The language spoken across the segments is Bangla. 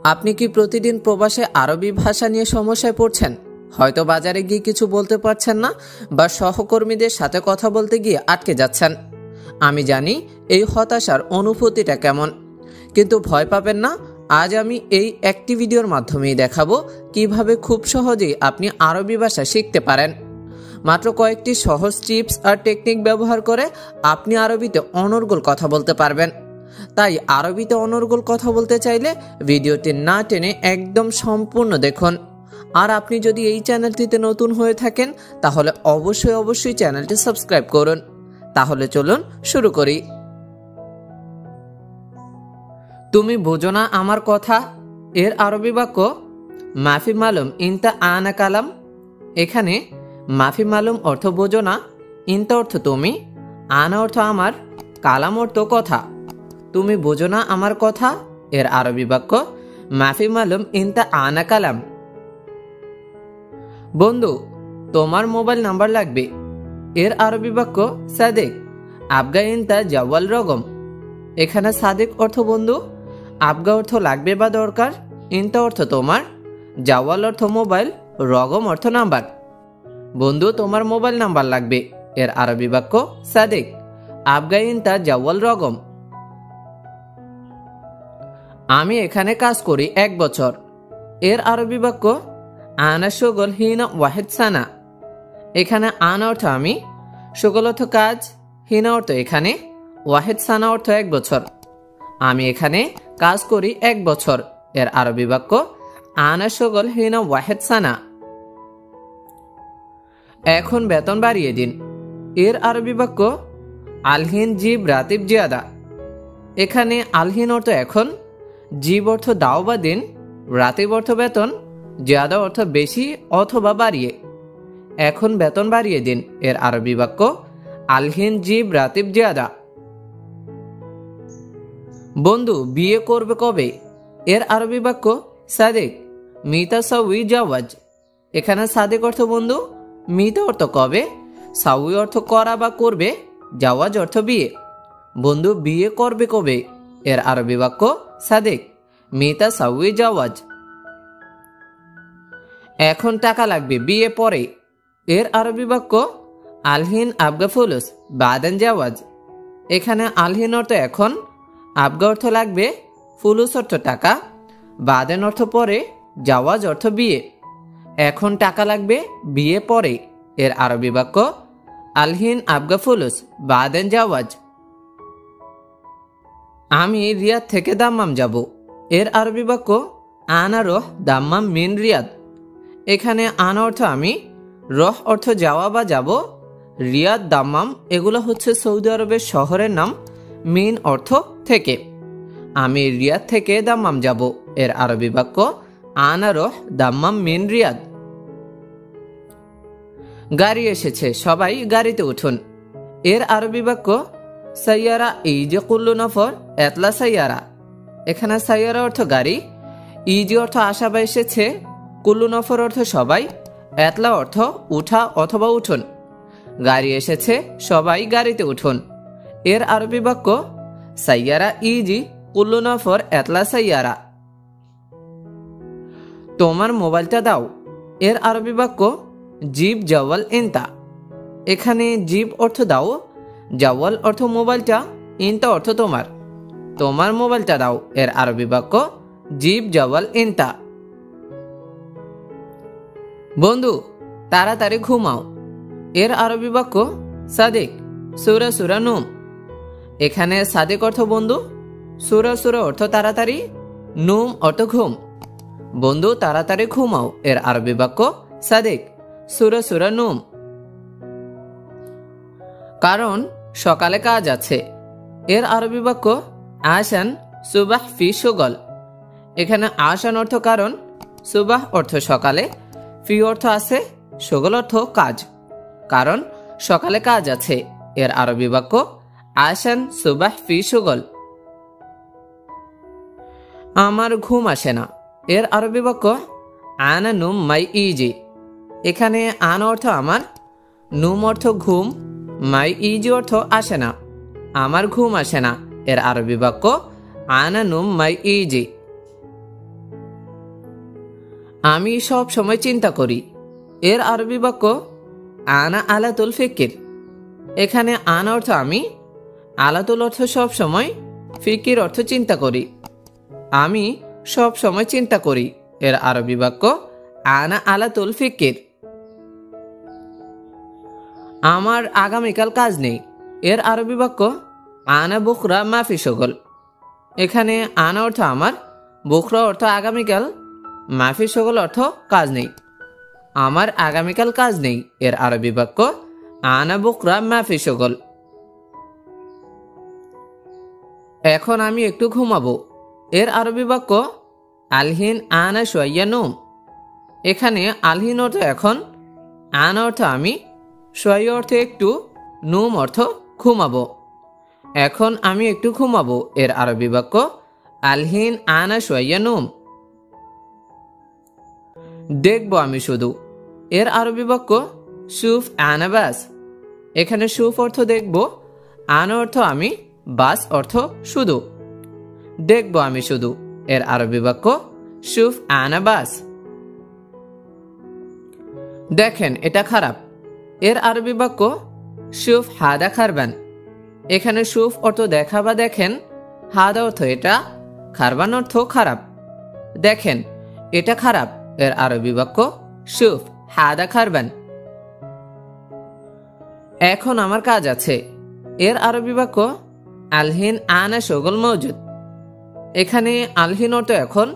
আপনি কি প্রতিদিন প্রবাসে আরবি ভাষা নিয়ে সমস্যায় পড়ছেন? হয়তো বাজারে গিয়ে কিছু বলতে পারছেন না বা সহকর্মীদের সাথে কথা বলতে গিয়ে আটকে যাচ্ছেন। আমি জানি এই হতাশার অনুভূতিটা কেমন, কিন্তু ভয় পাবেন না। আজ আমি এই একটি ভিডিওর মাধ্যমেই দেখাবো কিভাবে খুব সহজেই আপনি আরবি ভাষা শিখতে পারেন। মাত্র কয়েকটি সহজ টিপস আর টেকনিক ব্যবহার করে আপনি আরবিতে অনর্গল কথা বলতে পারবেন। তাই আরবিতে অনর্গল কথা বলতে চাইলে ভিডিওটি না টেনে একদম সম্পূর্ণ দেখুন। আর আপনি যদি এই চ্যানেলটিতে নতুন হয়ে থাকেন তাহলে অবশ্যই চ্যানেলটি সাবস্ক্রাইব করুন। তাহলে চলুন শুরু করি। তুমি বোঝো না আমার কথা এর আরবি বাক্য মাফি মালুম ইনতা আনা কালাম। এখানে মাফি মালুম অর্থ বোঝো না, ইনতা অর্থ তুমি, আনা অর্থ আমার, কালাম অর্থ কথা। তুমি বোঝো না আমার কথা এর আরবি বাক্য মাফি মালুম ইনতা আনা কালাম। বন্ধু, তোমার মোবাইল নাম্বার লাগবে এর আরবি বাক্য সাদেক আবগা ইনতা জাওয়াল রগম। এখানে সাদেক অর্থ বন্ধু, আবগা অর্থ লাগবে বা দরকার, ইনতা অর্থ তোমার, জাওয়াল অর্থ মোবাইল, রগম অর্থ নাম্বার। বন্ধু, তোমার মোবাইল নাম্বার লাগবে এর আরবি বাক্য সাদেক আবগা ইনতা জাওয়াল রগম। আমি এখানে কাজ করি 1 বছর এর আরবি বাক্য আনা শুগল হিনা ওয়াহিদ সানা। এখানে আনা অর্থ আমি, শুগল অর্থ কাজ, হিনা অর্থ এখানে, ওয়াহিদ সানা অর্থ 1 বছর। আমি এখানে কাজ করি 1 বছর এর আরবি বাক্য আনা শুগল হিনা ওয়াহিদ সানা। এখন বেতন বাড়িয়ে দিন এর আরবি বাক্য আলহিন জিব রাতিব জিয়াদা। এখানে আলহিন অর্থ এখন, জিব অর্থ দাও বা দিন, রাতিব অর্থ বেতন, জিয়াদা অর্থ বেশি অথবা বাড়িয়ে। এখন বেতন বাড়িয়ে দিন এর আরবি বাক্য আলহিন জিব রাতিব জিয়াদা। বন্ধু, বিয়ে করবে কবে এর আরবি বাক্য সাদেক মিতা সাউই জাওয়াজ। এখানে সাদেক অর্থ বন্ধু, মিতা অর্থ কবে, সাউই অর্থ করা বা করবে, জাওয়াজ অর্থ বিয়ে। বন্ধু, বিয়ে করবে কবে এর আরবি বাক্য সাদেক মিতা সাউই জাওয়াজ। এখন টাকা লাগবে বিয়ে পরে এর আরবি বাক্য আলহিন আবগা ফুলুস বাদেন জাওয়াজ। এখানে আলহিন অর্থ এখন, আবগা অর্থ লাগবে, ফুলুস অর্থ টাকা, বাদেন অর্থ পরে, জাওয়াজ অর্থ বিয়ে। এখন টাকা লাগবে বিয়ে পরে এর আরবি বাক্য আলহিন আবগা ফুলুস বাদেন জাওয়াজ। আমি রিয়াদ থেকে দাম্মাম যাব এর আরবি বাক্য আনা রহ দাম্মাম মিন রিয়াদ। এখানে আনা অর্থ আমি, রহ অর্থ যাওয়া বা যাব, রিয়াদ দাম্মাম এগুলো হচ্ছে সৌদি আরবের শহরের নাম, মিন অর্থ থেকে। আমি রিয়াদ থেকে দাম্মাম যাব এর আরবি বাক্য আনা রহ দাম্মাম মিন রিয়াদ। গাড়ি এসেছে, সবাই গাড়িতে উঠুন এর আরবি বাক্য সাইয়ারা ইজে কুল্লু নফর এতলা সাইয়ারা। এখানে সাইয়ারা অর্থ গাড়ি, ইজি অর্থ আসা বা এসেছে, কুল্লু নফর অর্থ সবাই, এতলা অর্থ উঠা অথবা উঠুন। গাড়ি এসেছে, সবাই গাড়িতে উঠুন এর আরবি বাক্য সাইয়ারা ইজি কুল্লু নফর এতলা সাইয়ারা। তোমার মোবাইলটা দাও এর আরবি বাক্য জিব জাওয়াল ইনতা। এখানে জিব অর্থ দাও, জাওয়াল অর্থ মোবাইলটা, ইনতা অর্থ তোমার। তোমার মোবাইলটা দাও এর আরবি বাক্য জিব জাওয়াল ইনতা। বন্ধু, তাড়াতাড়ি ঘুমাও এর আরবি বাক্য সাদেক সুরা সুরা নুম। এখানে সাদেক অর্থ বন্ধু, সুরা সুরা অর্থ তাড়াতাড়ি, নুম অর্থ ঘুম। বন্ধু, তাড়াতাড়ি ঘুমাও এর আরবি বাক্য সাদেক সুরা সুরা নুম। কারণ সকালে কাজ আছে এর আরবি বাক্য আশান সুবাহ ফি শুগল। এখানে আশান অর্থ কারণ, সুবাহ অর্থ সকালে, ফি অর্থ আছে, শুগল অর্থ কাজ। কারণ সকালে কাজ আছে এর আরবি বাক্য আশান সুবাহ ফি শুগল। আমার ঘুম আসে না এর আরবি বাক্য আনা নুম মাই ইজি। এখানে আনা অর্থ আমার, নুম অর্থ ঘুম, মাই ইজি অর্থ আসে না, আমার ঘুম আসে না এর আরবি বাক্য আনা নুম মাই ইজি। আমি সব সময় চিন্তা করি। এর আরবি বাক্য আনা আলাতুল ফিকির। এখানে আনা অর্থ আমি, আলাতুল অর্থ সব সময়, ফিকির অর্থ চিন্তা করি। আমি সব সময় চিন্তা করি। এর আরবি বাক্য আনা আলাতুল ফিকির। আমার আগামীকাল কাজ নেই। এর আরবি বাক্য আনা বুকরা মাফি শগল। এখানে আনা অর্থ আমার, বুকরা অর্থ আগামীকাল, মাফি শগল অর্থ কাজ নেই। আমার আগামীকাল কাজ নেই। এর আরবি বাক্য আনা বুকরা মাফি শগল। এখন আমি একটু ঘুমাবো। এর আরবি বাক্য আলহিন আনা শোয়াইয়া নুম। এখানে আলহিন অর্থ এখন, আনা অর্থ আমি, শোয়াইয়া অর্থ একটু, নুম অর্থ ঘুমাবো। এখন আমি একটু ঘুমাবো। এর আরবি বাক্য আলহিন আনা শোয়াইয়া নুম। দেখবো আমি শুধু। এর আরবি বাক্য সুফ আনা বাস। এখানে সুফ অর্থ দেখবো, আনা অর্থ আমি, বাস অর্থ শুধু। দেখবো আমি শুধু। এর আরবি বাক্য সুফ আনা বাস। দেখেন এটা খারাপ। এর আরবি বাক্য সুফ হাদা খারবান। এখানে সুফ অর্থ দেখা বা দেখেন, হাদা অর্থ এটা, খারবান অর্থ খারাপ। দেখেন এটা খারাপ। এর আরবি বাক্য সুফ হাদা খারবান। এখন আমার কাজ আছে। এর আরবি বাক্য আলহিন আনা শগল মৌজুদ। এখানে আলহিন অর্থ এখন,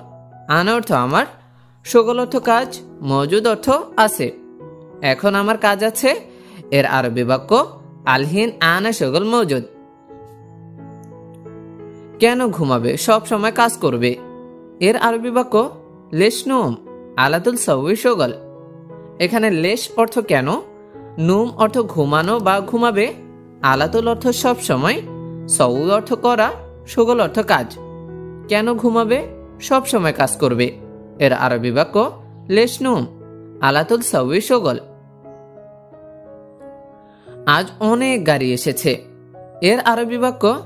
আনা অর্থ আমার, শগল অর্থ কাজ, মৌজুদ অর্থ আছে। এখন আমার কাজ আছে। এর আরবি বাক্য আলহিন আনা শগল মৌজুদ। কেন ঘুমাবে? সব সময় কাজ করবে। এর আরবি বাক্য লেশ নুম আলাতুল সউই শগল। এখানে লেশ অর্থ কেন, নুম অর্থ ঘুমানো বা ঘুমাবে, আলাতুল অর্থ সব সময়, সউ অর্থ করা, শগল অর্থ কাজ। কেন ঘুমাবে? সব সময় কাজ করবে। এর আরবি বাক্য লেশ নুম আলাতুল সউই শগল। আজ অনেক গাড়ি এসেছে। এর আরবি বাক্য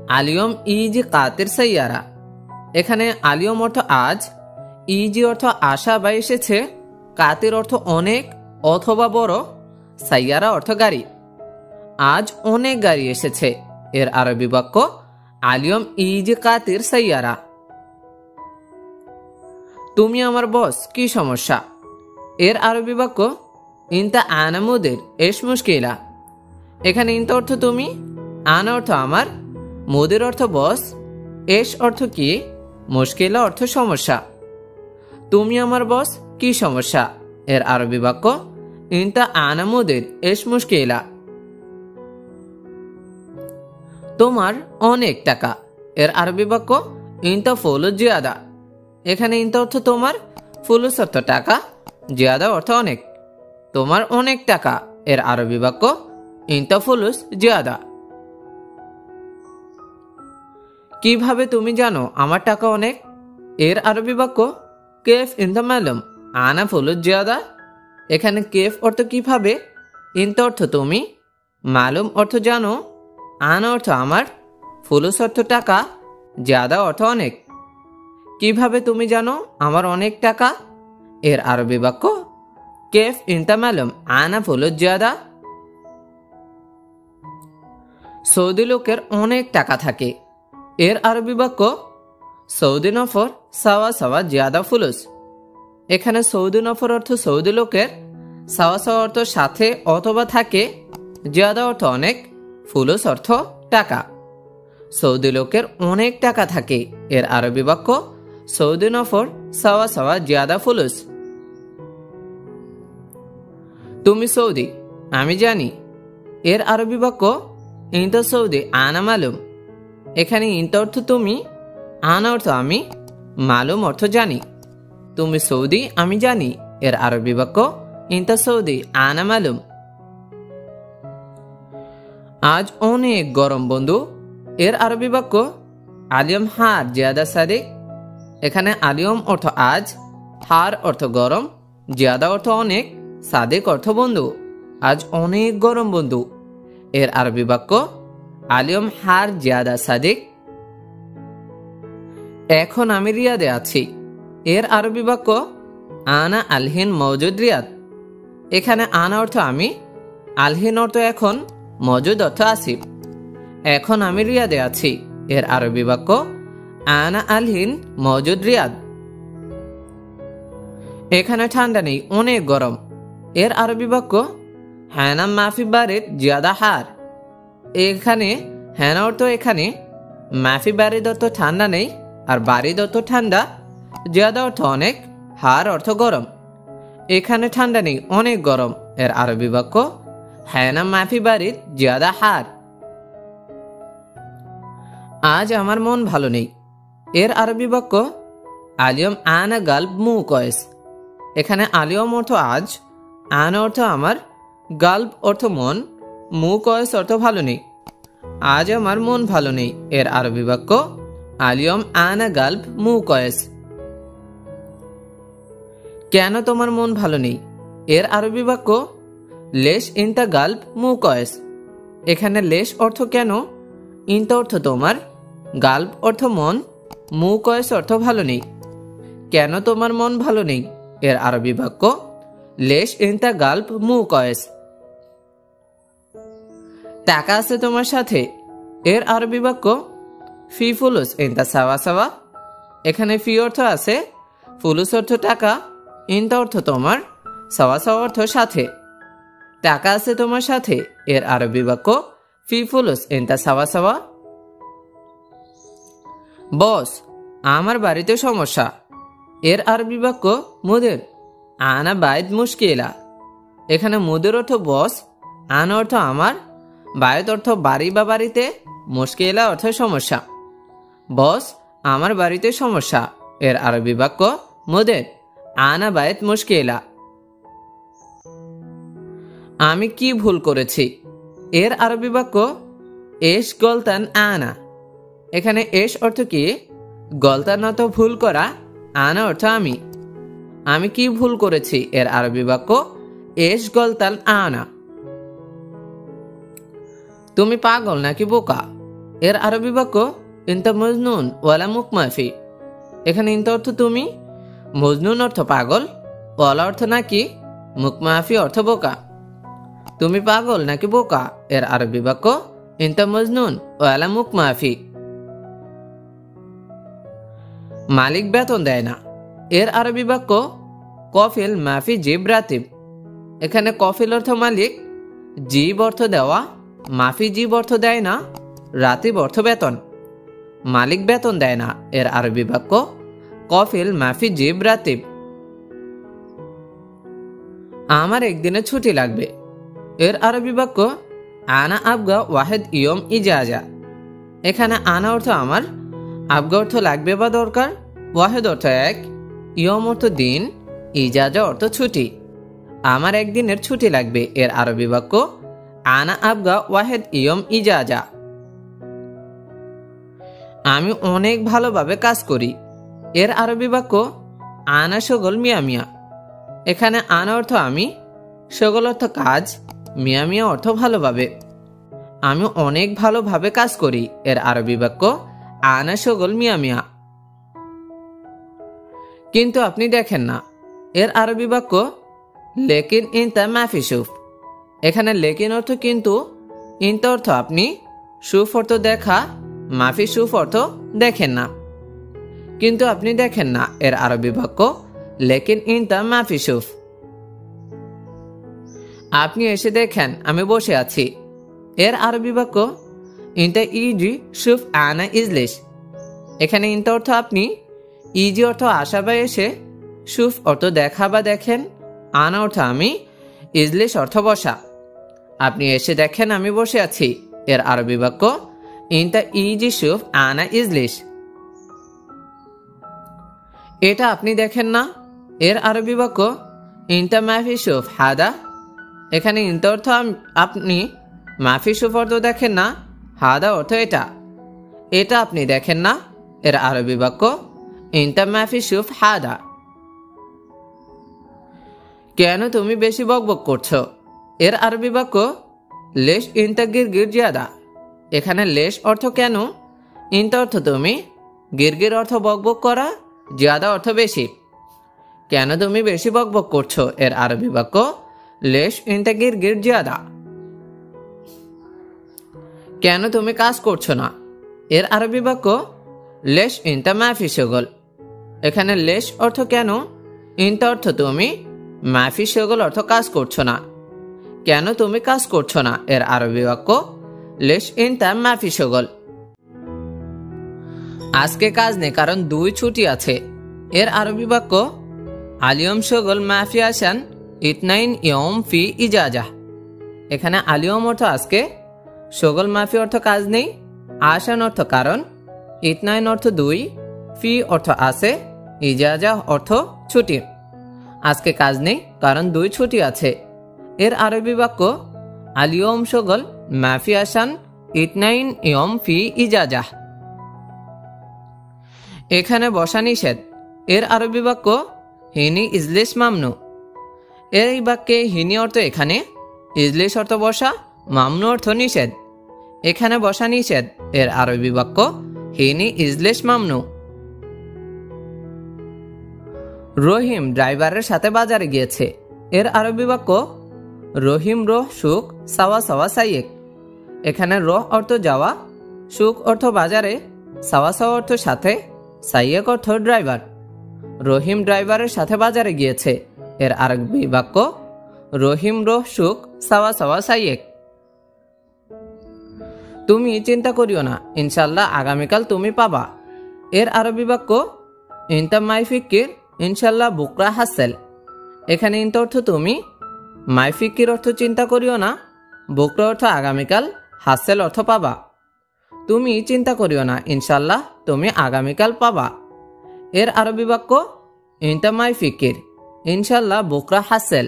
আলিয়ম ইজি কাতের সাইয়ারা। এখানে আলিয়ম অর্থ আজ, ইজি অর্থ আশা বা এসেছে, কাতের অর্থ অনেক অথবা বড়, সাইয়ারা অর্থ গাড়ি। আজ অনেক গাড়ি এসেছে। এর আরবি বাক্য আলিয়ম ইজি কাতের সাইয়ারা। তুমি আমার বস, কি সমস্যা? এর আরবি বাক্য ইনতা আনা মুদির এস মুশকিলা। এখানে ইনতা অর্থ তুমি, আনা অর্থ আমার, মুদির অর্থ বস, এস অর্থ কি, মুশকিলা অর্থ সমস্যা। তুমি আমার বস, কি সমস্যা? এর আরবি বাক্য ইনতা আনা মুদির এস মুশকিলা। তোমার অনেক টাকা। এর আরবি বাক্য ইনতা ফুলুস জিয়াদা। এখানে ইনতা অর্থ তোমার, ফুলুস অর্থ টাকা, জিয়াদা অর্থ অনেক। তোমার অনেক টাকা। এর আরবি বাক্য ইনতা ফুলুস জিয়াদা। কিভাবে তুমি জানো আমার টাকা অনেক? এর আরবি বাক্য কেফ ইনতা মালুম আনা ফুলুস জিয়াদা। এখানে কেফ অর্থ কিভাবে, ইনতা অর্থ তুমি, মালুম অর্থ জানো, আনা অর্থ আমার, ফুলুস অর্থ টাকা, জিয়াদা অর্থ অনেক। কিভাবে তুমি জানো আমার অনেক টাকা? এর আরবি বাক্য কেফ ইনতা মালুম আনা ফুলুস জিয়াদা। সৌদি লোকের অনেক টাকা থাকে। এর আরবি বাক্য সৌদি নফর সাওয়া সাওয়া জিয়াদা ফুলুস। এখানে সৌদি নফর অর্থ সৌদি লোকের, সাওয়া সাওয়া অর্থ সাথে অথবা থাকে, জিয়াদা অর্থ অনেক, ফুলুস অর্থ টাকা। সৌদি লোকের অনেক টাকা থাকে। এর আরবি বাক্য সৌদি নফর সাওয়া সাওয়া জিয়াদা ফুলুস। তুমি সৌদি, আমি জানি। এর আরবি বাক্য ইনতা সৌদি আনা মালুম। এখানে ইনতা অর্থ তুমি, আনা অর্থ আমি, মালুম অর্থ জানি। তুমি সৌদি, আমি জানি। এর আরবি বাক্য ইনতা সৌদি আনা মালুম। আজ অনেক গরম বন্ধু। এর আরবি বাক্য আলিয়ম হার জিয়াদা সাদিক। এখানে আলিয়ম অর্থ আজ, হার অর্থ গরম, জিয়াদা অর্থ অনেক, সাদিক অর্থ বন্ধু। আজ অনেক গরম বন্ধু। এর আরবি বাক্য আলিয়ম হার জিয়াদা সাদিক। এখন আমি রিয়াদে আছি। এর আরবি বাক্য আনা আলহিন মওজুদ রিয়াদ। এখানে আনা অর্থ আমি, আলহিন অর্থ এখন, মওজুদ অর্থ আছি। এখন আমি রিয়াদে আছি। এর আরবি বাক্য আনা আলহিন মওজুদ রিয়াদ। এখানে ঠান্ডা নেই, অনেক গরম। এর আরবি বাক্য হ্যানা মাফি বারিদ জিয়াদা হার। এখানে হ্যানা অর্থ এখানে, মাফি বারিদ অর্থ ঠান্ডা নেই, আর বারিদ অর্থ ঠান্ডা, জিয়াদা অর্থ অনেক, হার অর্থ গরম। এখানে ঠান্ডা নেই, অনেক গরম। এর আরবি বাক্য হ্যানা মাফি বারিদ জিয়াদা হার। আজ আমার মন ভালো নেই। এর আরবি বাক্য আলিয়ম আনা গালব মু কয়েস। এখানে আলিয়ম অর্থ আজ, আনা অর্থ আমার, গালব অর্থ মন, মু কয়েস অর্থ ভালো নেই। আজ আমার মন ভালো নেই। এর আরবি বাক্য আলিয়ম আনা গালব মু কয়েস। কেন তোমার মন ভালো নেই? এর আরবি বাক্য লেশ ইনতা গালব মু কয়েস। এখানে লেশ অর্থ কেন, ইনতা অর্থ তোমার, গালব অর্থ মন, মু কয়েস অর্থ ভালো নেই। কেন তোমার মন ভালো নেই? এর আরবি বাক্য লেশ ইনতা গালব মু কয়েস। টাকা আছে তোমার সাথে? এর আরবি বাক্য ফি ফুলুস ইনতা সাওয়া সাওয়া। এখানে ফি অর্থ আছে, ফুলুস অর্থ টাকা, ইনতা অর্থ তোমার, সাওয়া সাওয়া অর্থ সাথে। টাকা আছে তোমার সাথে। এর আরবি বাক্য ফি ফুলুস ইনতা সাওয়া সাওয়া। বস, আমার বাড়িতে সমস্যা। এর আরবি বাক্য মুদির আনা বাইদ মুশকিলা। এখানে মুদির অর্থ বস, আনা অর্থ আমার, বাইদ অর্থ বাড়ি বা বাড়িতে, মুশকিলা অর্থ সমস্যা। বস, আমার বাড়িতে সমস্যা। এর আরবি বাক্য মুদির আনা বাইদ মুশকিলা। আমি কি ভুল করেছি? এর আরবি বাক্য এশ গলতান আনা। এখানে এশ অর্থ কি, গলতান অর্থ ভুল করা, আনা অর্থ আমি। আমি কি ভুল করেছি? এর আরবি বাক্য এশ গলতান আনা। তুমি পাগল নাকি বোকা? এর আরবি বাক্য ইনতা মজনুন ওয়ালা মুকমাফি। এখানে ইনতা অর্থ তুমি, মজনুন অর্থ পাগল, ওয়ালা অর্থ নাকি, মুকমাফি অর্থ বোকা। তুমি পাগল নাকি বোকা? এর আরবি বাক্য ইনতা মজনুন ওয়ালা মুকমাফি। মালিক বেতন দেয় না। এর আরবি বাক্য কফিল মাফি জিব রাতিব। এখানে কফিল অর্থ মালিক, জিব অর্থ দেওয়া, মাফি জিব অর্থ দেয় না, রাতিব অর্থ বেতন। মালিক বেতন দেয় না। এর আরবি বাক্য কফিল মাফি জিব রাতিব। আমার একদিনে ছুটি লাগবে। এর আরবি বাক্য আনা আবগা ওয়াহেদ ইয়ম ইজাজা। এখানে আনা অর্থ আমার, আবগা অর্থ লাগবে বা দরকার, ওয়াহেদ অর্থ এক, ইয়ম অর্থ দিন, ইজাজা অর্থ ছুটি। আমার একদিনের ছুটি লাগবে। এর আরবি বাক্য আনা আবগা ওয়াহেদ ইয়ম ইজাজা। আমি অনেক ভালোভাবে কাজ করি। এর আরবি বাক্য আনা শগল মিয়া মিয়া। এখানে আনা অর্থ আমি, শগল অর্থ কাজ, মিয়া মিয়া অর্থ ভালোভাবে। আমি অনেক ভালোভাবে কাজ করি। এর আরবি বাক্য আনা শগল মিয়া মিয়া। কিন্তু আপনি দেখেন না। এর আরবি বাক্য লেকিন ইনতা মাফি শুফ। এখানে লেকিন অর্থ কিন্তু, ইনতা অর্থ আপনি, শুফ অর্থ দেখা, মাফি শুফ অর্থ দেখেন না। কিন্তু আপনি দেখেন না। এর আরবি বাক্য লেকিন ইনতা মাফি শুফ। আপনি এসে দেখেন আমি বসে আছি। এর আরবি বাক্য ইনতা ইজি শুফ আনা ইজলিশ। এখানে ইনতা অর্থ আপনি, ইজি অর্থ আসা বা এসে, শুফ অর্থ দেখা বা দেখেন, আনা অর্থ আমি, ইজলিশ অর্থ বসা। আপনি এসে দেখেন আমি বসে আছি। এর আরবি বাক্য ইনতা ইজি শুফ আনা ইজলিশ। এটা আপনি দেখেন না। এর আরবি বাক্য ইনতা মাফি শুফ হাদা। এখানে ইনতা অর্থ আপনি, মাফি শুফ অর্থ দেখেন না, হাদা অর্থ এটা। এটা আপনি দেখেন না। এর আরবি বাক্য ইনতা মাফি শুফ হাদা। কেন তুমি বেশি বকবক করছো? এর আরবি বাক্য লেশ ইনতা গিরগির জিয়াদা। এখানে লেশ অর্থ কেন, ইনতা অর্থ তুমি, গিরগির অর্থ বকবক করা, জিয়াদা অর্থ বেশি। কেন তুমি বেশি বকবক করছো এর আরবি বাক্য লেশ ইনতা গিরগির জিয়াদা। কেন তুমি কাজ করছো না এর আরবি বাক্য লেশ ইনতা মাফি শগল। এখানে লেশ অর্থ কেন, ইনতা অর্থ তুমি, মাফি শগল অর্থ কাজ করছো না। কেন তুমি কাজ করছো না এর আরবি বাক্য লেশ ইনতা মাফি শগল। আজকে কাজ নেই কারণ 2 ছুটি আছে এর আরবি বাক্য আলিয়ম শগল মাফি আসান ইতনাইন ইয়ম ফি ইজাজা। এখানে আলিয়ম অর্থ আজকে, শগল মাফি অর্থ কাজ নেই, আসান অর্থ কারণ, ইতনাইন অর্থ 2, ফি অর্থ আছে, ইজাজা অর্থ ছুটি। আজকে কাজ নেই কারণ 2 ছুটি আছে এর আরবি বাক্য আলিয়ম শগল মাফি আসান ইতনাইন ইয়ম ফি ইজাজা। এখানে বসা নিষেধ এর আরবি বাক্য হিনি ইজলিস মামনু। এই বাক্যে হিনি অর্থ এখানে, ইজলিস অর্থ বসা, মামনু অর্থ নিষেধ। এখানে বসা নিষেধ এর আরবি বাক্য হিনি ইজলিস মামনু। রহিম ড্রাইভারের সাথে বাজারে গিয়েছে এর আরবি বাক্য রহিম রোহ সুক সাওয়া সাওয়া সাইয়েক। এখানে রোহ অর্থ যাওয়া, সুক অর্থ বাজারে, সাওয়া সাওয়া অর্থ সাথে, সাইয়েক অর্থ ড্রাইভার। রহিম ড্রাইভারের সাথে বাজারে গিয়েছে এর আরবি বাক্য রহিম রোহ সুক সাওয়া সাওয়া সাইয়েক। তুমি চিন্তা করিও না, ইনশাল্লাহ আগামীকাল তুমি পাবা এর আরবি বাক্য ইনতা মাই ফিকির ইনশাল্লাহ বুকরা হাসেল। এখানে ইনতা অর্থ তুমি, মাই ফিকির অর্থ চিন্তা করিও না, বুকরা অর্থ আগামীকাল, হাসেল অর্থ পাবা। তুমি চিন্তা করিও না, ইনশাল্লাহ তুমি আগামীকাল পাবা এর আরবি বাক্য ইনতা মাই ফিকির ইনশাল্লাহ বুকরা হাসেল।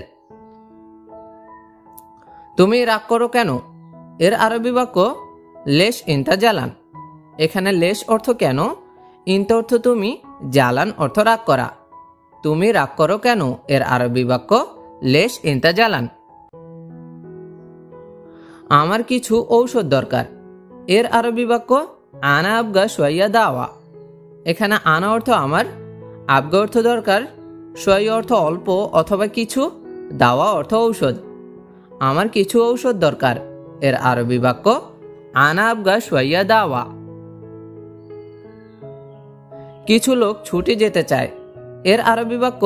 তুমি রাগ করো কেন এর আরবি বাক্য লেশ ইনতা জালান। এখানে লেশ অর্থ কেন, ইনতা অর্থ তুমি, জালান অর্থ রাগ করা। তুমি রাগ করো কেন এর আরবি বাক্য লেশ ইনতা জালান। আমার কিছু ঔষধ দরকার এর আরবি বাক্য আনা আবগা সোয়া দাওয়া। এখানে আনা অর্থ আমার, আবগা অর্থ দরকার, সোয়া অর্থ অল্প অথবা কিছু, দাওয়া অর্থ ঔষধ। আমার কিছু ঔষধ দরকার এর আরবি বাক্য আনা আবগা সোয়া দাওয়া। কিছু লোক ছুটি যেতে চায় এর আরবি বাক্য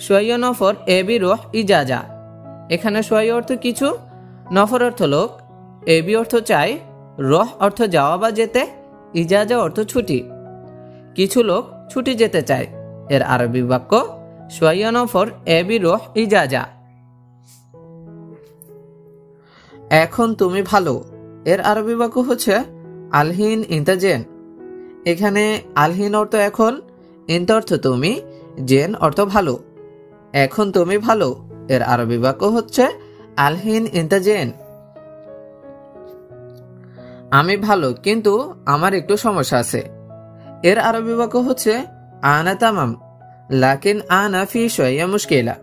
সোয়া নফর এবি রোহ ইজাজা। এখানে সোয়া অর্থ কিছু, নফর অর্থ লোক, এবি অর্থ চাই, রহ অর্থ যাওয়া বা যেতে, ইজাজা অর্থ ছুটি। কিছু লোক ছুটি যেতে চায় এর আরবি বাক্য সোয়া নফর এবি রোহ ইজাজা। এখন তুমি ভালো এর আরবি বাক্য হচ্ছে আলহিন ইনতা জেন। এখানে আলহিন অর্থ এখন, ইনতা অর্থ তুমি, জেন অর্থ ভালো। এখন তুমি ভালো এর আরবি বাক্য হচ্ছে আলহিন ইনতা জেন। আমি ভালো কিন্তু আমার একটু সমস্যা আছে এর আরবি বাক্য হচ্ছে আনা তামাম লাকিন আনা ফি শোয়া মুশকিলা।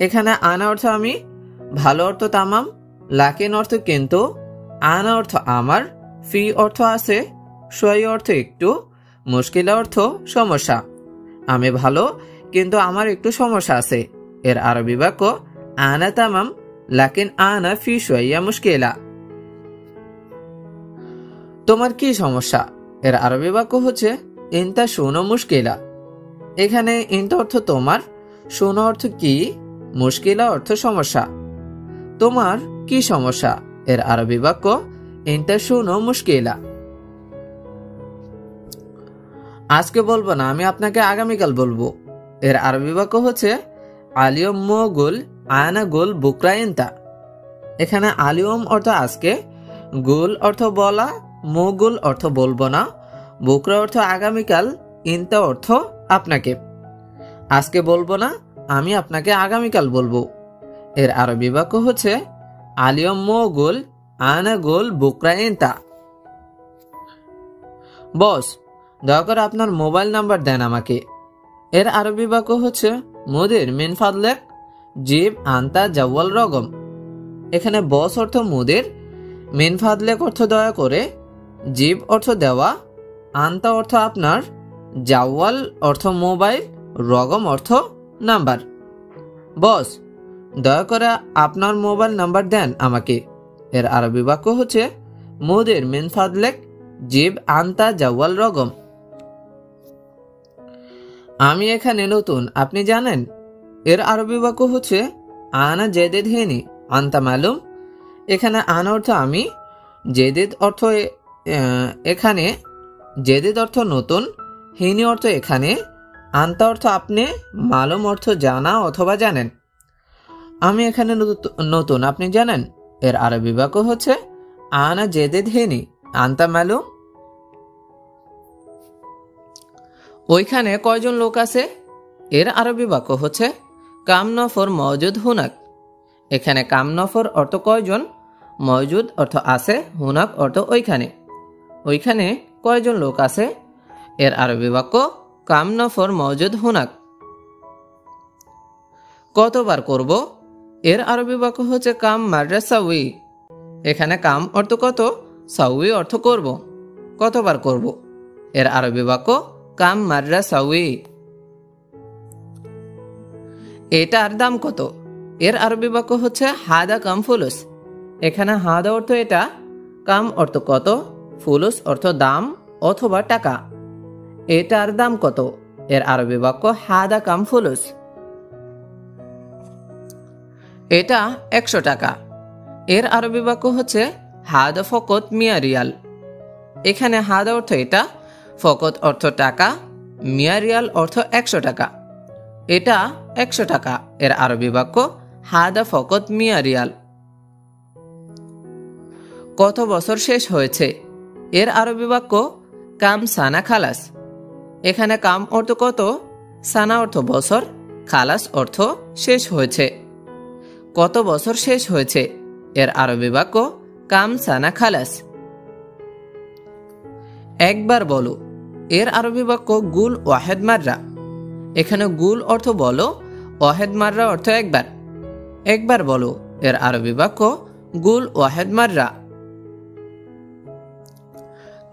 এখানে আনা অর্থ আমি, ভালো অর্থ তামাম, লাকিন অর্থ কিন্তু, আনা অর্থ আমার, ফি অর্থ আছে, শোয়া অর্থ একটু, মুশকিলা অর্থ সমস্যা। আমি ভালো কিন্তু আমার একটু সমস্যা আছে এর আরবি বাক্য আনা তামাম লাকিন আনা ফি শোয়া মুশকিলা। তোমার কি সমস্যা এর আরবি বাক্য হচ্ছে ইনতা শুনো মুশকিলা। এখানে ইনতা অর্থ তোমার, শুনো অর্থ কি, মুশকিলা অর্থ সমস্যা। তোমার কি সমস্যা এর আরবি বাক্য ইনতা শুনো মুশকিলা। আজকে বলবো না, আমি আপনাকে আগামীকাল বলবো এর আরবি বাক্য হচ্ছে আলিয়ম মোগুল আয়না গুল বুকরা ইনতা। এখানে আলিয়ম অর্থ আজকে, গুল অর্থ বলা, মোগুল অর্থ বলবো না, বুকরা অর্থ আগামীকাল, ইনতা অর্থ আপনাকে। আজকে বলবো না, আমি আপনাকে আগামীকাল বলবো এর আরবি বাক্য হচ্ছে আলিয়ম মোগুল আয়না গুল বুকরা ইনতা। বস দয়া করে আপনার মোবাইল নাম্বার দেন আমাকে এর আরবি বাক্য হচ্ছে মুদির মিন ফাদলেক জিব আন্তা জাওয়াল রগম। এখানে বস অর্থ মুদির, মিন ফাদলেক অর্থ দয়া করে, জিব অর্থ দেওয়া, আন্তা অর্থ আপনার, জাওয়াল অর্থ মোবাইল, রগম অর্থ নাম্বার। বস, দয়া করে আপনার মোবাইল নাম্বার দেন আমাকে। এর আরবি বাক্য হচ্ছে মুদির মিন ফাদলেক জিব আন্তা জাওয়াল রগম। আমি এখানে নতুন, আপনি জানেন। এর আরবি বাক্য হচ্ছে আনা জেদিদ হিনি আন্তা মালুম। এখানে আনা অর্থ আমি, জেদিদ অর্থ এখানে, জেদিদ অর্থ নতুন, হিনি অর্থ এখানে, আন্তা অর্থ আপনি, মালুম অর্থ জানা অথবা জানেন। আমি এখানে নতুন, আপনি জানেন। এর আরবি বাক্য হচ্ছে আনা জেদিদ হিনি আন্তা মালুম। ওইখানে কয়জন লোক আছে? এর আরবি বাক্য হচ্ছে কাম নফর মওজুদ হুনাক। এখানে কাম নফর অর্থ কয়জন, মওজুদ অর্থ আছে, হুনাক অর্থ ওইখানে। ওইখানে কয়জন লোক আছে? এর আরবি বাক্য কাম নফর মওজুদ হুনাক। কতবার করব? এর আরবি বাক্য হচ্ছে কাম মাররা সাউই। এখানে কাম অর্থ কত, সাউই অর্থ করব, কতবার করব। এর আরবি বাক্য কাম মাররা সাউই। এটার দাম কত? এর আরবি বাক্য হচ্ছে হাদা কাম ফুলুস। এখানে হাদা অর্থ এটা, কাম অর্থ কত, ফুলুস অর্থ দাম অথবা টাকা। এটার দাম কত? এর আরবি বাক্য হাদা কাম ফুলুস। এটা 100 টাকা। এর আরবি বাক্য হচ্ছে হাদা ফকত মিয়া রিয়াল। এখানে হাদা অর্থ এটা, ফকত অর্থ টাকা, মিয়া রিয়াল অর্থ 100 টাকা। এটা 100 টাকা। এর আরবি বাক্য হাদা ফকত মিয়া রিয়াল। কত বছর শেষ হয়েছে? এর আরবি বাক্য কাম সানা খালাস। এখানে কাম অর্থ কত, সানা অর্থ বছর, খালাস অর্থ শেষ হয়েছে। কত বছর শেষ হয়েছে? এর আরবি বাক্য কাম সানা খালাস। একবার বলো। এর আরবি বাক্য গুল ওয়াহেদ মাররা। এখানে গুল অর্থ বলো, ওয়াহেদ মাররা অর্থ একবার। একবার বলো। এর আরবি বাক্য গুল ওয়াহেদ মাররা।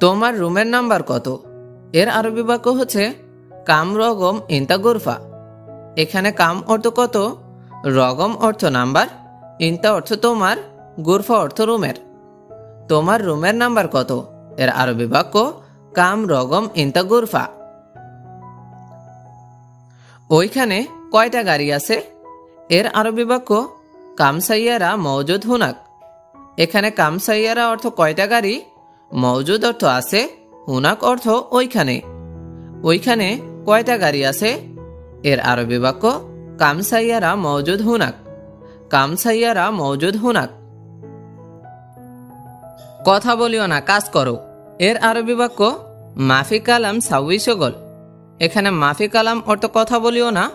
তোমার রুমের নাম্বার কত? এর আরবি বাক্য হচ্ছে কাম রগম ইন্তা গুরফা। এখানে কাম অর্থ কত, রগম অর্থ নাম্বার, ইন্তা অর্থ তোমার, গুরফা অর্থ রুমের। তোমার রুমের নাম্বার কত? এর আরবি বাক্য কাম রগম ইন্তা গুরফা। ওইখানে কয়টা গাড়ি আছে? এর আরবি বাক্য কাম সাইয়ারা মওজুদ হুনাক। এখানে কাম সাইয়ারা অর্থ কয়টা গাড়ি, মওজুদ অর্থ আছে, হুনাক অর্থ ওইখানে। ওইখানে কয়টা গাড়ি আছে? এর আরবি বাক্য কাম সাইয়ারা মওজুদ হুনাক। কাম সাইয়ারা মওজুদ হুনাক। কথা বলিও না, কাজ করো। এর আরবি বাক্য মাফি কালাম সাউই শগল। এখানে মাফি কালাম অর্থ কথা বলিও না,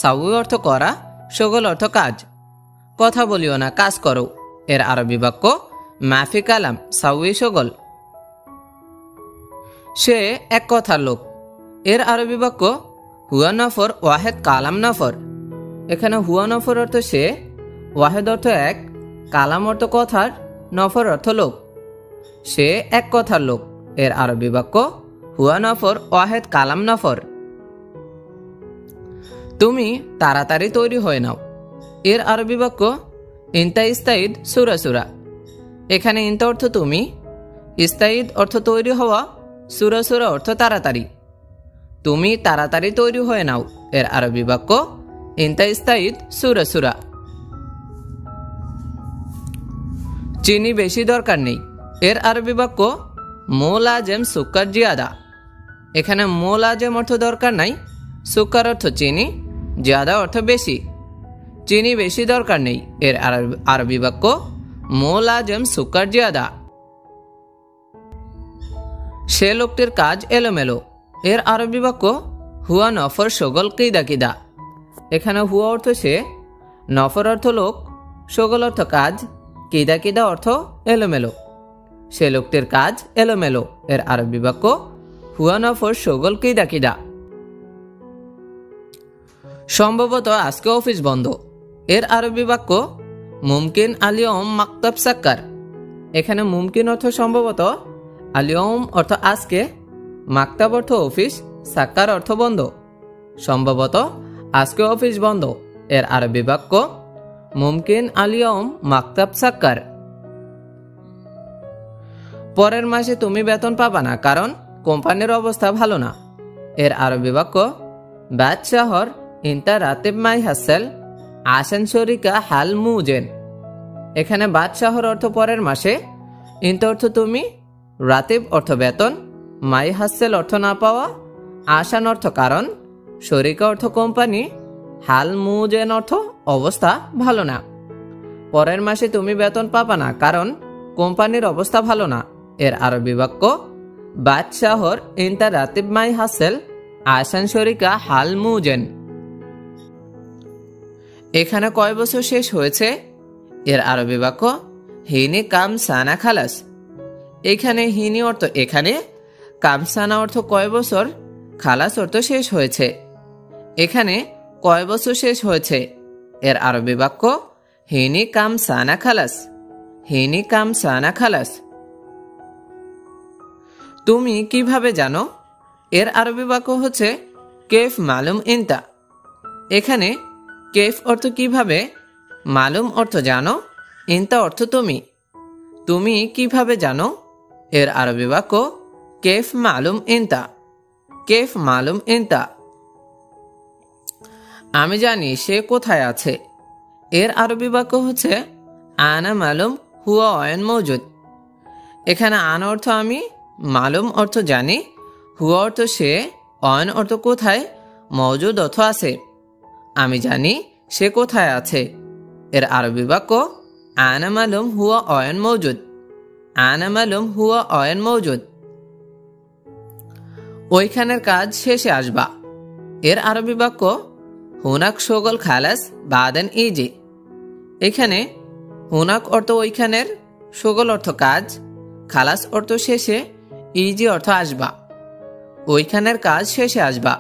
সাউই অর্থ করা, শগল অর্থ কাজ। কথা বলিও না, কাজ করো। এর আরবি বাক্য মাফি কালাম সাউই শগল। সে এক কথার লোক। এর আরবি বাক্য হুয়া নফর ওয়াহেদ কালাম নফর। এখানে হুয়া নফর অর্থ সে, ওয়াহেদ অর্থ এক, কালাম অর্থ কথার, নফর অর্থ লোক। সে এক কথার লোক। এর আরবি বাক্য হুয়া নফর ওয়াহেদ কালাম নফর। তুমি তাড়াতাড়ি তৈরি হয়ে নাও। এর আরবি বাক্য ইন্তা ইস্তাইদ সুরা সুরা। এখানে ইন্তা অর্থ তুমি, ইস্তাইদ অর্থ তৈরি হওয়া, সুরা সুরা অর্থ তাড়াতাড়ি। তুমি তাড়াতাড়ি তৈরি হয়ে নাও। এর আরবি বাক্য ইন্তা ইস্তাইদ সুরা সুরা। চিনি বেশি দরকার নেই। এর আরবি বাক্য মোলাজেম সুক্কার জিয়াদা। এখানে মোলাজেম অর্থ দরকার নাই, সুক্কার অর্থ চিনি, জিয়াদা অর্থ বেশি। চিনি বেশি দরকার নেই। এর আরবি বাক্য মোলাজেম সুক্কার জিয়াদা। সে লোকটির কাজ এলোমেলো। এর আরবি বাক্য হুয়া নফর শগল কিদা কিদা। এখানে হুয়া অর্থ সে, নফর অর্থ লোক, শগল অর্থ কাজ, কিদা কিদা অর্থ এলোমেলো। সে লোকটির কাজ এলোমেলো। এর আরবি বাক্য হুয়া নফর শগল কিদা কিদা। সম্ভবত আজকে অফিস বন্ধ। এর আরবি বাক্য মুমকিন আলিয়ম মাকতাব সাক্কার। এখানে মুমকিন অর্থ সম্ভবত, আলিয়ম অর্থ আজকে, মাকতাব অর্থ অফিস, সাক্কার অর্থ বন্ধ। সম্ভবত আজকে অফিস বন্ধ এর আরবি বাক্য মুমকিন আলিয়ম মাকতাব সাক্কার। পরের মাসে তুমি বেতন পাবা না কারণ কোম্পানির অবস্থা ভালো না এর আরবি বাক্য বাদ শাহর ইন্তা রাতিব মাই হাসেল আসান শরিকা হাল মুজেন। এখানে বাদ শাহর অর্থ পরের মাসে, ইন্তা অর্থ তুমি, রাতিব অর্থ বেতন, মাই হাসেল অর্থ না পাওয়া, আসান অর্থ কারণ, শরিকা অর্থ কোম্পানি, হাল মুজেন অর্থ অবস্থা ভালো না। পরের মাসে তুমি বেতন পাবা না কারণ কোম্পানির অবস্থা ভালো না এর আরবি বাক্য বাদ শাহর ইন্তা রাতিব মাই হাসেল আসান শরিকা হাল মুজেন। এখানে কয় বছর শেষ হয়েছে এর আরবি বাক্য হিনি কাম সানা খালাস। এখানে হিনি অর্থ এখানে, কামসানা অর্থ কয় বছর, খালাস অর্থ শেষ হয়েছে। এখানে কয় বছর শেষ হয়েছে এর আরবি বাক্য হিনি কাম সানা খালাস, হিনি কাম সানা খালাস। তুমি কিভাবে জানো এর আরবি বাক্য হচ্ছে কেফ মালুম ইন্তা। এখানে কেফ অর্থ কিভাবে, মালুম অর্থ জানো, ইন্তা অর্থ তুমি। তুমি কিভাবে জানো এর আরবি বাক্য কেফ মালুম ইন্তা, কেফ মালুম ইন্তা। আমি জানি সে কোথায় আছে এর আরবি বাক্য হচ্ছে আনা মালুম হুয়া অয়ন মৌজুদ। এখানে আনা অর্থ আমি, মালুম অর্থ জানি, হুয়া অর্থ সে, অয়ন অর্থ কোথায়, মৌজুদ অর্থ আছে। আমি জানি সে কোথায় আছে এর আরবি বাক্য আনা মালুম হুয়া অয়ন মৌজুদ, আনা মালুম হুয়া অয়ন মৌজুদ। ওইখানের কাজ শেষে আসবা এর আরবি বাক্য হুনাক শগল খালাস বাদেন ইজি। এখানে হুনাক অর্থ ওইখানের, শগল অর্থ কাজ, খালাস অর্থ শেষে, ইজি অর্থ আসবা। ওইখানের কাজ শেষে আসবা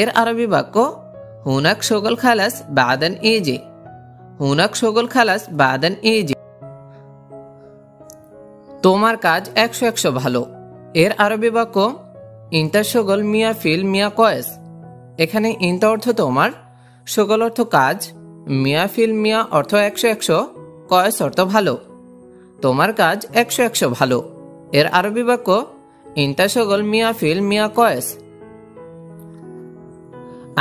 এর আরবি বাক্য হুনাক শগল খালাস বাদেন ইজি, হুনাক শগল খালাস বাদেন ইজি। তোমার কাজ 100 ভালো এর আরবি বাক্য ইন্তা শগল মিয়া ফিল মিয়া কয়েস। এখানে ইন্তা অর্থ তোমার, শগল অর্থ কাজ, মিয়া ফিল মিয়া অর্থ 100, কয়েস অর্থ ভালো। তোমার কাজ 100 ভালো এর আরবি বাক্য ইন্তা শগল মিয়া ফিল মিয়া কয়েস।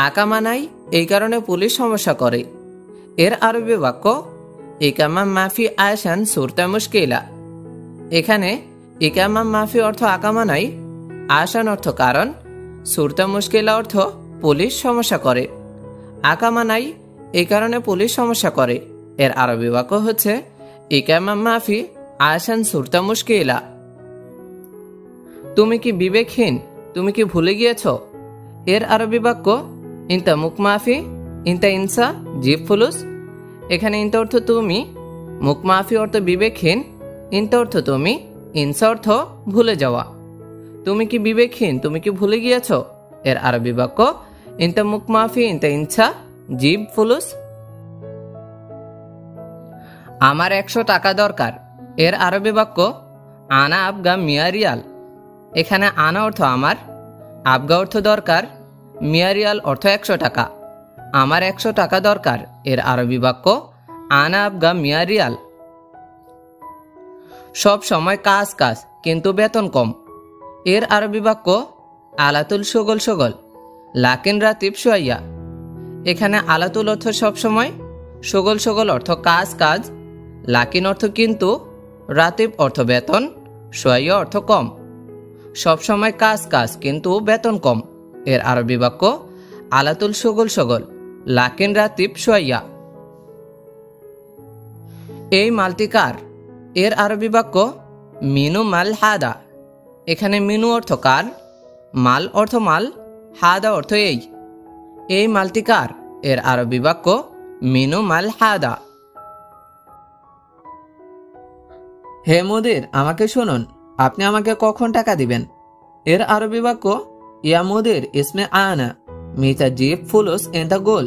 আকা মানাই এই কারণে পুলিশ সমস্যা করে এর আরবি বাক্য ইকামা মাফি আয়সান সুরতা মুশকিলা। এখানে ইকামা মাফি অর্থ আকা মানাই, আসান অর্থ কারণ, সুরতা মুশকিলা অর্থ পুলিশ সমস্যা করে। আকা মানাই এই কারণে পুলিশ সমস্যা করে এর আরবি বাক্য হচ্ছে ইকামা মাফি আসান সুরতা মুশকিলা। তুমি কি বিবেকহীন, তুমি কি ভুলে গিয়েছ এর আরবি বাক্য ইন্তা মুখ মাফি, ইন্তা ইনসা জিব ফুলুস। এখানে ইন্তা অর্থ তুমি, মুখ মাফি অর্থ বিবেকহীন, ইন্তা অর্থ তুমি, ইনসা অর্থ ভুলে যাওয়া। তুমি কি বিবেকহীন, তুমি কি ভুলে গিয়েছ এর আরবি বাক্য ইন্তা মুখ মাফি, ইন্তা ইনসা জিব ফুলুস। আমার 100 টাকা দরকার এর আরবি বাক্য আনা আবগা মিয়া রিয়াল। এখানে আনা অর্থ আমার, আবগা অর্থ দরকার, মিয়া রিয়াল অর্থ 100 টাকা। আমার 100 টাকা দরকার এর আরবি বাক্য আনা আবগা মিয়া রিয়াল। সব সময় কাজ কাজ কিন্তু বেতন কম এর আরবি বাক্য আলাতুল শগল শগল লাকিন রাতিব শুয়াইয়া। এখানে আলাতুল অর্থ সবসময়, শগল শগল অর্থ কাজ কাজ, লাকিন অর্থ কিন্তু, রাতিব অর্থ বেতন, শুয়াইয়া অর্থ কম। সবসময় কাজ কাজ কিন্তু বেতন কম এর আরবি বাক্য আলাতুল শগল শগল লাকিন রাতিব শুয়াইয়া। এই মালটি কার এর আরবি বাক্য মিনু মাল হাদা। এখানে মিনু অর্থ কার, মাল অর্থ মাল, হাদা অর্থ এই মালটি কার এর আরবি বাক্য মিনু মাল হাদা। হে মুদির, আমাকে শুনুন, আপনি আমাকে কখন টাকা দিবেন এর আরবি বাক্য ইয়া মুদির ইসমে আনা মিতা জিব ফুলুস ইনতা গোল।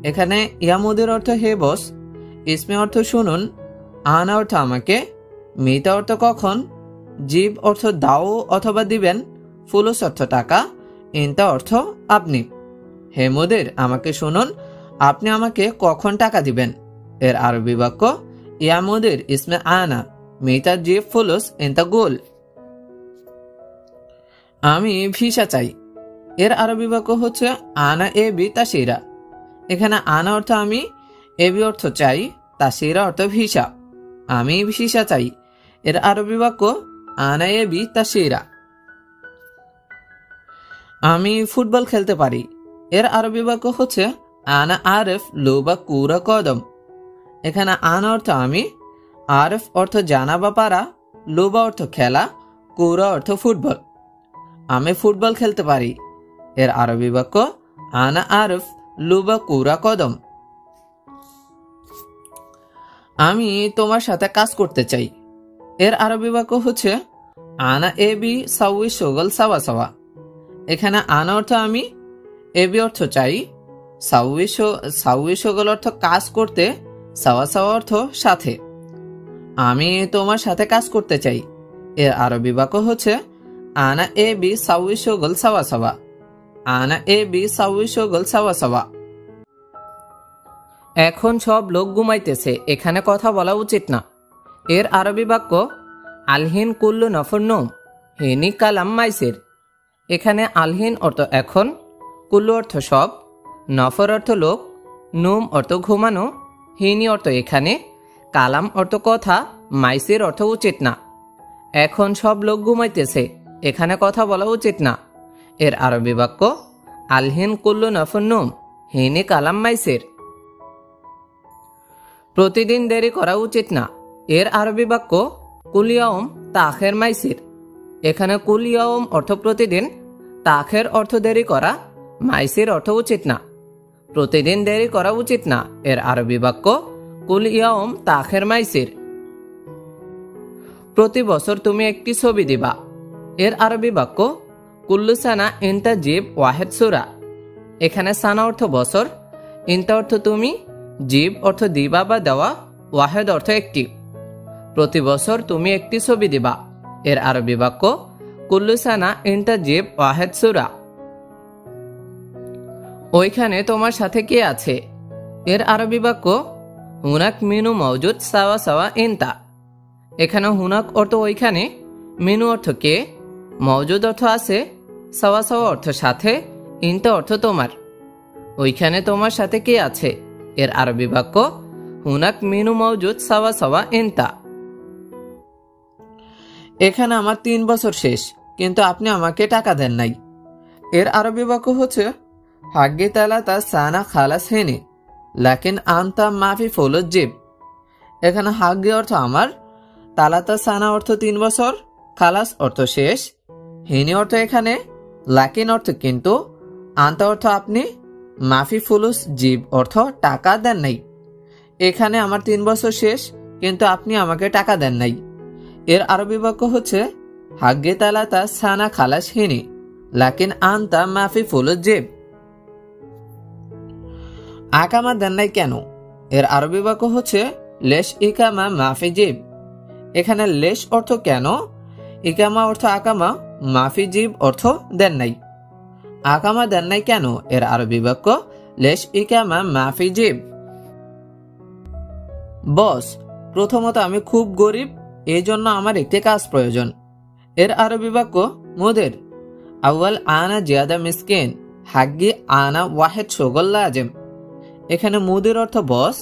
এখানে ইয়া মুদির অর্থ হে বস, ইসমে অর্থ শুনুন, আনা অর্থ আমাকে, মিতা অর্থ কখন, জিব অর্থ দাও অথবা দিবেন, ফুলুস অর্থ টাকা, ইনতা অর্থ আপনি। হে মুদির, আমাকে শুনুন, আপনি আমাকে কখন টাকা দিবেন? এর আরবি বাক্য ইয়া মুদির ইসমে আনা মিতা জিব ফুলুস ইনতা গোল। আমি ভিসা চাই। এর আরবি বাক্য হচ্ছে আনা এ বি তাসিরা। এখানে আনা অর্থ আমি, এবি অর্থ চাই, তাসিরা অর্থ ভিসা। আমি ভিসা চাই। এর আরবি বাক্য আনা এ বি তাসিরা। আমি ফুটবল খেলতে পারি। এর আরবি বাক্য হচ্ছে আনা আরেফ লোবা কুরা কদম। এখানে আনা অর্থ আমি, আরেফ অর্থ জানা বা পারা, লোবা অর্থ খেলা, কুরা অর্থ ফুটবল। আমি ফুটবল খেলতে পারি। এর আরবি বাক্য আনা আরেফ লোবা কুরা কদম। আমি তোমার সাথে কাজ করতে চাই। এর আরবি বাক্য হচ্ছে আনা এ বি সাউই শগল সাওয়া সাওয়া। এখানে আনা অর্থ আমি, এবি অর্থ চাই, সাউই শগল অর্থ কাজ করতে, সাওয়া সাওয়া অর্থ সাথে। আমি তোমার সাথে কাজ করতে চাই। এর আরবি বাক্য হচ্ছে আনা এ বি সাউই শগল সাওয়া সাওয়া। আনা এ বি সাউই শগল সাওয়া সাওয়া। এখন সব লোক ঘুমাইতেছে, এখানে কথা বলা উচিত না। এর আরবি বাক্য আলহিন কুল্লু নফর নোম হিনি কালাম মাইসির। এখানে আলহিন অর্থ এখন, কুল্লু অর্থ সব, নফর অর্থ লোক, নুম অর্থ ঘুমানো, হিনি অর্থ এখানে, কালাম অর্থ কথা, মাইসির অর্থ উচিত না। এখন সব লোক ঘুমাইতেছে, এখানে কথা বলা উচিত না। এর আরবি বাক্য আলহিন কুল্লু নফর নোম হিনি কালাম মাইসির। প্রতিদিন দেরি করা উচিত না। এর আরবি বাক্য কুলিয়াউম তাখের মাইসির। এখানে কুলিয়াউম অর্থ প্রতিদিন, তাখের অর্থ দেরি করা, মাইসির অর্থ উচিত না। প্রতিদিন দেরি করা উচিত না। এর আরবি বাক্য কুলিয়াউম তাখের মাইসির। প্রতি বছর তুমি একটি ছবি দিবা। এর আরবি বাক্য কুল্লু সানা ইনতা জিব ওয়াহেদ সুরা। এখানে সানা অর্থ বছর, ইনতা অর্থ তুমি, জিব অর্থ দিবা বা দেওয়া, ওয়াহেদ অর্থ একটি। প্রতি বছর তুমি একটি ছবি দিবা। এর আরবি বাক্য কুল্লু সানা ইনতা জিব ওয়াহেদ সুরা। ওইখানে তোমার সাথে কে আছে? এর আরবি বাক্য হুনাক মিনু মওজুদ সাওয়া সাওয়া ইনতা। এখানে হুনাক অর্থ ওইখানে, মিনু অর্থ কে, মওজুদ অর্থ আছে, সাওয়া সাওয়া অর্থ সাথে, ইনতা অর্থ তোমার। ওইখানে তোমার সাথে কে আছে? এর আরবি বাক্য হুনাক মিনু মওজুদ সাওয়া সাওয়া ইনতা। এখানে আমার 3 বছর শেষ, কিন্তু আপনি আমাকে টাকা দেন নাই। এর আরবি বাক্য হচ্ছে হাগ্গি তালাতা সানা খালাস হেনি লাকিন আনতা মাফি ফলুজ জিব। এখানে হাগ্গি অর্থ আমার, তালাতা সানা অর্থ 3 বছর, খালাস অর্থ শেষ, হেনি অর্থ এখানে, লাকিন অর্থ কিন্তু, আনতা অর্থ আপনি, মাফি ফুলুস জিব অর্থ টাকা দেন নাই। এখানে আমার 3 বছর শেষ, কিন্তু আপনি আমাকে টাকা দেন নাই। এর আরবি বাক্য হচ্ছে হাগ্গে তালাতা সানা খালাস হিনি লাকিন আনতা মাফি ফুলুস জিব। আকামা দেন নাই কেন? এর আরবি বাক্য হচ্ছে লেশ ইকামা মাফি জিব। এখানে লেশ অর্থ কেন, ইকামা অর্থ আকামা, মাফি জিব অর্থ দেন নাই। আকামা দেন নাই কেন? এর আরবি বাক্য লেশ ইকামা মাফি জিব। বস, প্রথমত আমি খুব গরিব, এই জন্য আমার একটি কাজ প্রয়োজন। এর আরবি বাক্য মুদির আউয়াল আনা জিয়াদা মিসকিন হাগ্গি আনা ওয়াহেদ শগল লাজেম। এখানে মুদির অর্থ বস,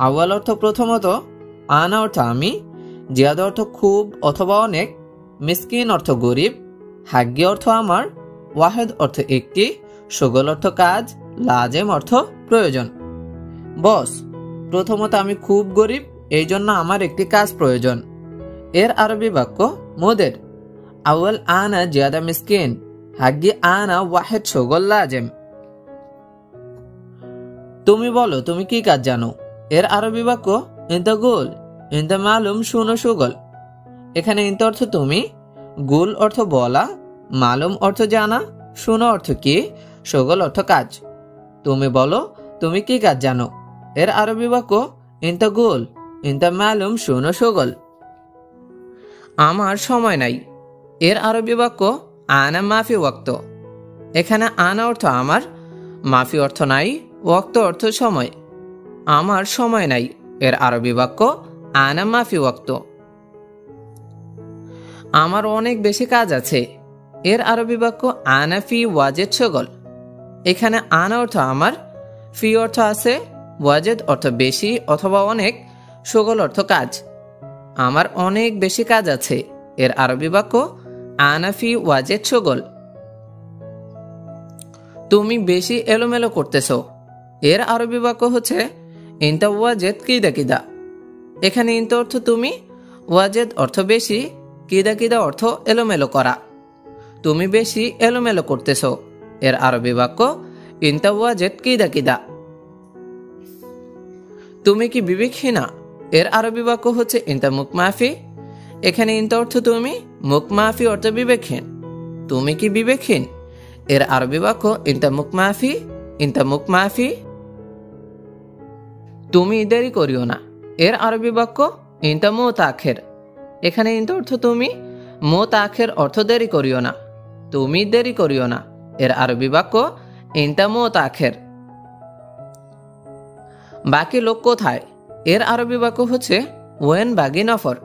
আউয়াল অর্থ প্রথমত, আনা অর্থ আমি, জিয়াদা অর্থ খুব অথবা অনেক, মিসকিন অর্থ গরিব, হাগ্গি অর্থ আমার, ওয়াহেদ অর্থ একটি, শগল অর্থ কাজ, লাজেম অর্থ প্রয়োজন। বস, প্রথমত আমি খুব গরিব, এই জন্য আমার একটি কাজ প্রয়োজন। এর আরবি বাক্য মুদির আউয়াল আনা জিয়াদা মিসকিন হাগ্গি আনা ওয়াহেদ শগল লাজেম। তুমি বলো তুমি কি কাজ জানো? এর আরবি বাক্য ইনতা গুল ইনতা মালুম শুনো সুগল। এখানে ইনতা অর্থ তুমি, গুল অর্থ বলা, মালুম অর্থ জানা, শুনো অর্থ কি, সুগল অর্থ কাজ। তুমি বলো তুমি কি কাজ জানো? এর আরবি বাক্য ইনতা গুল ইনতা মালুম শুনো সুগল। আমার সময় নাই। এর আরবি বাক্য আনা মাফি ওয়াক্ত। এখানে আনা অর্থ আমার, মাফি অর্থ নাই, ওয়াক্ত অর্থ সময়। আমার সময় নাই এর আরবি বাক্য আনা মাফি ওয়াক্ত। আমার অনেক বেশি কাজ আছে এর আরবি বাক্য আনা ফি ওয়াজেদ শগল। এখানে আনা অর্থ আমার, ফি অর্থ আছে, ওয়াজেদ অর্থ বেশি অথবা অনেক, শগল অর্থ কাজ। আমার অনেক বেশি কাজ আছে এর আরবি বাক্য আনা ফি ওয়াজেদ শগল। তুমি বেশি এলোমেলো করতেছ এর আরবি বাক্য হচ্ছে ইনতা ওয়াজেদ কিদা কিদা। এখানে ইনতা অর্থ তুমি, ওয়াজেদ অর্থ বেশি, কিদা কিদা অর্থ এলোমেলো করা। তুমি বেশি এলোমেলো করতেছ এর আরবি বাক্য ইনতা ওয়াজেদ কিদা কিদা। তুমি কি বিবেকহীনা এর আরবি বাক্য হচ্ছে ইনতা মুখ মাফি। এখানে ইনতা অর্থ তুমি, মুখ মাফি অর্থ বিবেকহীন। তুমি কি বিবেকহীন এর আরবি বাক্য ইনতা মুখ মাফি, ইনতা মুখ মাফি। তুমি দেরি করিও না এর আরবি বাক্য ইনতা মুত আখের। এখানে ইনতা অর্থ তুমি, মুত আখের অর্থ দেরি করিও না। তুমি দেরি করিও না এর আরবি বাক্য ইনতা মুত আখের। বাকি লোক কোথায় এর আরবি বাক্য হচ্ছে ওয়েন বাগি নফর।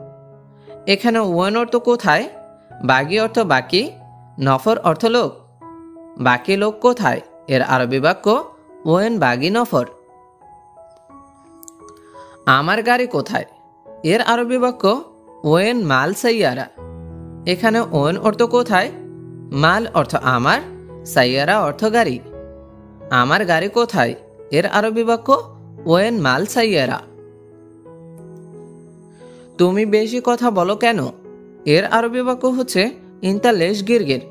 এখানে ওয়েন অর্থ কোথায়, বাগি অর্থ বাকি, নফর অর্থ লোক। বাকি লোক কোথায় এর আরবি বাক্য ওয়েন বাগি নফর। আমার গাড়ি কোথায় এর আরবি বাক্য ওয়েন মাল সাইয়ারা। এখানে ওয়েন অর্থ কোথায়, মাল অর্থ আমার, সাইয়ারা অর্থ গাড়ি। আমার গাড়ি কোথায় এর আরবি বাক্য ওয়েন মাল সাইয়ারা। তুমি বেশি কথা বলো কেন এর আরবি বাক্য হচ্ছে ইনতা লেশ গিরগির।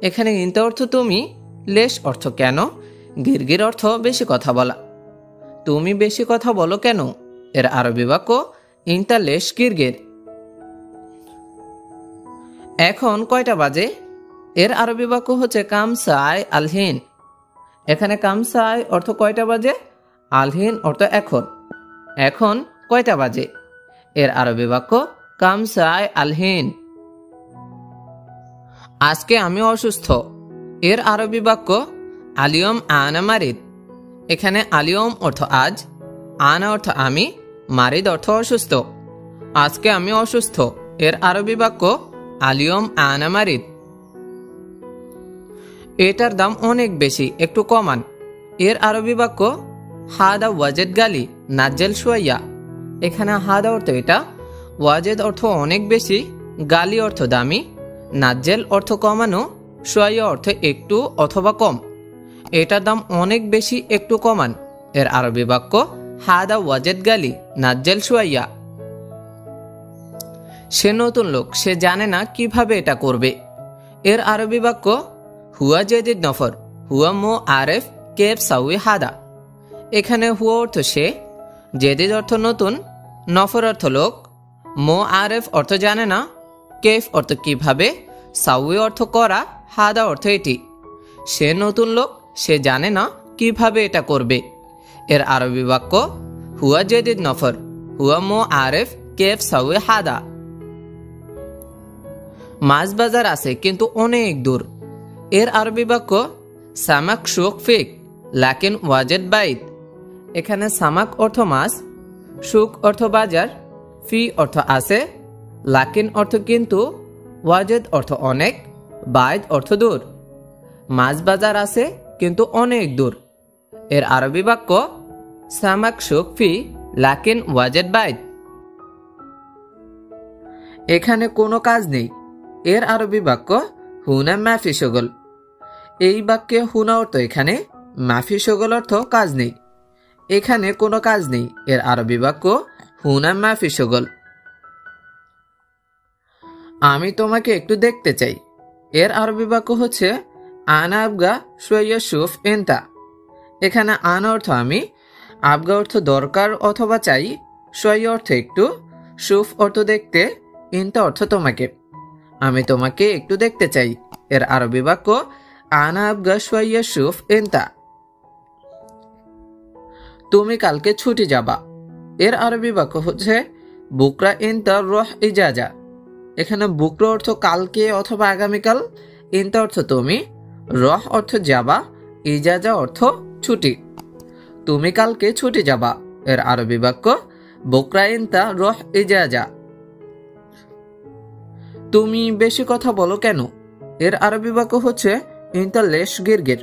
এখানে ইনতা অর্থ তুমি, লেশ অর্থ কেন, গিরগির অর্থ বেশি কথা বলা। তুমি বেশি কথা বলো কেন এর আরবি বাক্য ইনতা লেশ গিরগির। এখন কয়টা বাজে এর আরবি বাক্য হচ্ছে কাম সাই আলহিন। এখানে কাম সাই অর্থ কয়টা বাজে, আলহিন অর্থ এখন। এখন কয়টা বাজে এর আরবি বাক্য কাম সাই আলহিন। আজকে আমি অসুস্থ এর আরবি বাক্য আলিয়ম আনা মারিদ। এখানে আলিয়ম অর্থ আজ, আনা অর্থ আমি, মারিদ অর্থ অসুস্থ। আজকে আমি অসুস্থ এর আরবি বাক্য আলিয়ম আনা মারিদ। এটার দাম অনেক বেশি, একটু কমান এর আরবি বাক্য হাদা ওয়াজেদ গালি নাজ্জেল শুয়াইয়া। এখানে হাদা অর্থ এটা, ওয়াজেদ অর্থ অনেক বেশি, গালি অর্থ দামি, নাজ্জেল অর্থ কমানো, শুয়াইয়া অর্থ একটু অথবা কম। এটার দাম অনেক বেশি, একটু কমান এর আরবি বাক্য হাদা ওয়াজেদ গালি নাজ্জেল শুয়াইয়া। সে নতুন লোক, সে জানে না কিভাবে এটা করবে এর আরবি বাক্য হুয়া জেদিদ নফর হুয়া মো আরেফ কেফ সাউই হাদা। এখানে হুয়া অর্থ সে, জেদিদ অর্থ নতুন, নফর অর্থ লোক, মো আরেফ অর্থ জানে না, কেফ অর্থ কিভাবে, সাউই অর্থ করা, হাদা অর্থ এটি। সে নতুন লোক, সে জানে না কিভাবে এটা করবে এর আরবি বাক্য হুয়া জেদিদ নফর হুয়া মো আরেফ কেফ সাউই হাদা। মাছ বাজার আছে কিন্তু অনেক দূর এর আরবি বাক্য সামাক শুক ফিক লাকিন ওয়াজেদ বাইদ। এখানে সামাক অর্থ মাছ, শুক অর্থ বাজার, ফি অর্থ আছে, লাকিন অর্থ কিন্তু, ওয়াজেদ অর্থ অনেক, বাইদ অর্থ দূর। মাছ বাজার আছে কিন্তু অনেক দূর এর আরবি বাক্য সামাক শুক ফি লাকিন ওয়াজেদ বাইদ। এখানে কোনো কাজ নেই এর আরবি বাক্য হুনা মাফি শগল। এই বাক্যে হুনা অর্থ এখানে, মাফি শগল অর্থ কাজ নেই। এখানে কোনো কাজ নেই এর আরবি বাক্য হুনা মাফি শগল। আমি তোমাকে একটু দেখতে চাই এর আরবি বাক্য হচ্ছে আনা আবগা শুয়াইয়া শুফ এন্তা। এখানে আনা অর্থ আমি, আবগা অর্থ দরকার অথবা চাই, শুয়াইয়া অর্থ একটু, শুফ অর্থ দেখতে, এন্তা অর্থ তোমাকে। আমি তোমাকে একটু দেখতে চাই এর আরবি বাক্য আনা আবগা শুয়াইয়া শুফ এন্তা। তুমি কালকে ছুটি যাবা এর আরবি বাক্য হচ্ছে বুকরা এন্তা রহ ইজাজা। এখানে বুকরা অর্থ কালকে অথবা আগামীকাল, ইন্তা অর্থ তুমি, রহ অর্থ যাবা, ইজাজা অর্থ ছুটি। তুমি কালকে ছুটি যাবা, এর আরবি বাক্য বুকরা ইনতা রোহ ইজাজা। তুমি বেশি কথা বলো কেন, এর আরবি বাক্য হচ্ছে ইনতা লেশ গিরগির।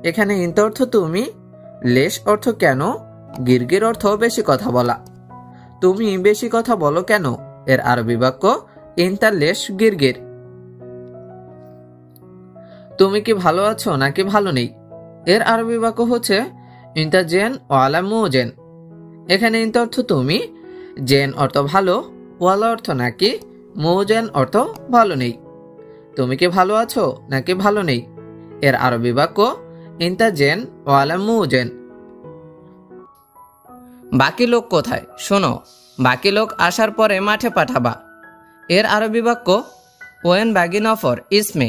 এখানে ইনতা অর্থ তুমি, লেশ অর্থ কেন, গিরগির অর্থ বেশি কথা বলা। তুমি বেশি কথা বলো কেন, এর আরবি বাক্য ইনতা লেশ গিরগির। তুমি কি ভালো আছো নাকি ভালো নেই, এর আরবি বাক্য হচ্ছে ইনতা জেন ওয়ালা মুজেন। এখানে ইনতা অর্থ তুমি, জেন অর্থ ভালো, ওয়ালা অর্থ নাকি, মুজেন অর্থ ভালো নেই। তুমি কি ভালো আছো নাকি ভালো নেই, এর আরবি বাক্য ইনতা জেন ওয়ালা মুজেন। বাকি লোক কোথায়, শোনো, বাকি লোক আসার পরে মাঠে পাঠাবা। এর আরবি বাক্য ওয়েন বাগি নফর ইসমে,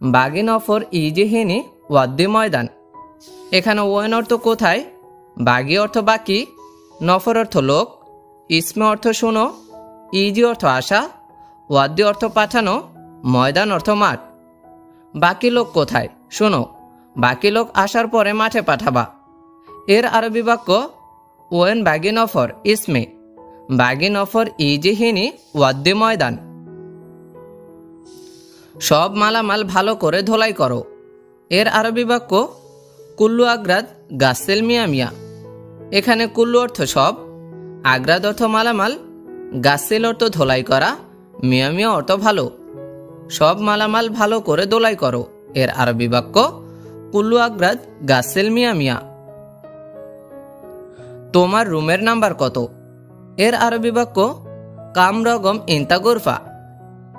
বাগি নফর ইজিহিনী ওয়াদ্দি ময়দান। এখানে ওয়েন অর্থ কোথায়, বাগি অর্থ বাকি, নফর অর্থ লোক, ইসমে অর্থ শোনো, ইজি অর্থ আসা, ওয়াদ্দি অর্থ পাঠানো, ময়দান অর্থ মাঠ। বাকি লোক কোথায়, শোনো, বাকি লোক আসার পরে মাঠে পাঠাবা। এর আরবি বাক্য ওয়েন বাগি নফর ইসমে, বাগি নফর ইজিহিনী ওয়াদ্দি ময়দান। সব মালামাল ভালো করে ধোলাই করো। এর আরবি বাক্য কুল্লু আগ্রাদ গাসেল মিয়া মিয়া। এখানে কুল্লু অর্থ সব, আগ্রাদ অর্থ মালামাল, গাসেল অর্থ ধোলাই করা, মিয়া মিয়া অর্থ ভালো। সব মালামাল ভালো করে ধোলাই করো, এর আরবি বাক্য কুল্লু আগ্রাদ গাসেল মিয়া মিয়া। তোমার রুমের নাম্বার কত, এর আরবি বাক্য কাম রগম ইনতা গুরফা।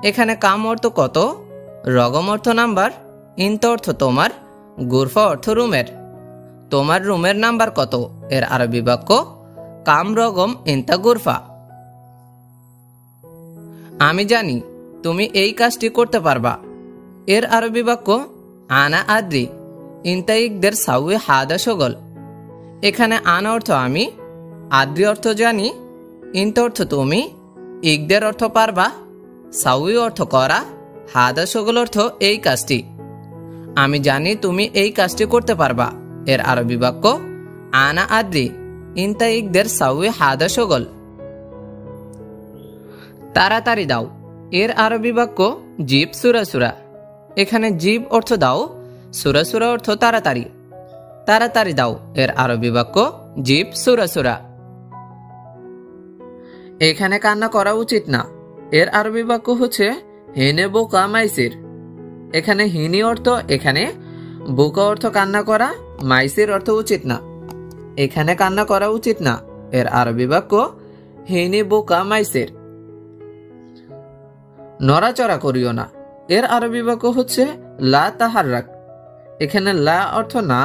এখানে কাম অর্থ কত, রগম অর্থ নাম্বার, ইনতা অর্থ তোমার, গুরফা অর্থ রুমের। তোমার রুমের নাম্বার কত, এর আরবি বাক্য কাম রগম ইনতা গুরফা। আমি জানি তুমি এই কাজটি করতে পারবা। এর আরবি বাক্য আনা আদ্রি ইনতা ইকদের সাউই হাদা শগল। এখানে আনা অর্থ আমি, আদ্রি অর্থ জানি, ইনতা অর্থ তুমি, ইকদের অর্থ পারবা, সাউই অর্থ করা, হাদা শগল অর্থ এই কাজটি। আমি জানি তুমি এই কাজটি করতে পারবা। এর আরবি বাক্য আনা আদ্রি ইনতা ইকদের সাউই হাদা শগল। তাড়াতাড়ি দাও। এর আরবি বাক্য জিব সুরা সুরা। এখানে জিব অর্থ দাও, সুরা সুরা অর্থ তাড়াতাড়ি। তাড়াতাড়ি দাও এর আরবি বাক্য জিব সুরা সুরা। এখানে কান্না করা উচিত না। এর আরবি বাক্য হচ্ছে হেনে বোকা মাইসির। এখানে হিনি অর্থ এখানে, বোকা অর্থ কান্না করা, মাইসির অর্থ উচিত না। এখানে কান্না করা উচিত না, এর আরবি বাক্য হিনি বোকা মাইসির। নড়াচড়া করিও না। এর আরবি বাক্য হচ্ছে লা তাহাররাক। এখানে লা অর্থ না,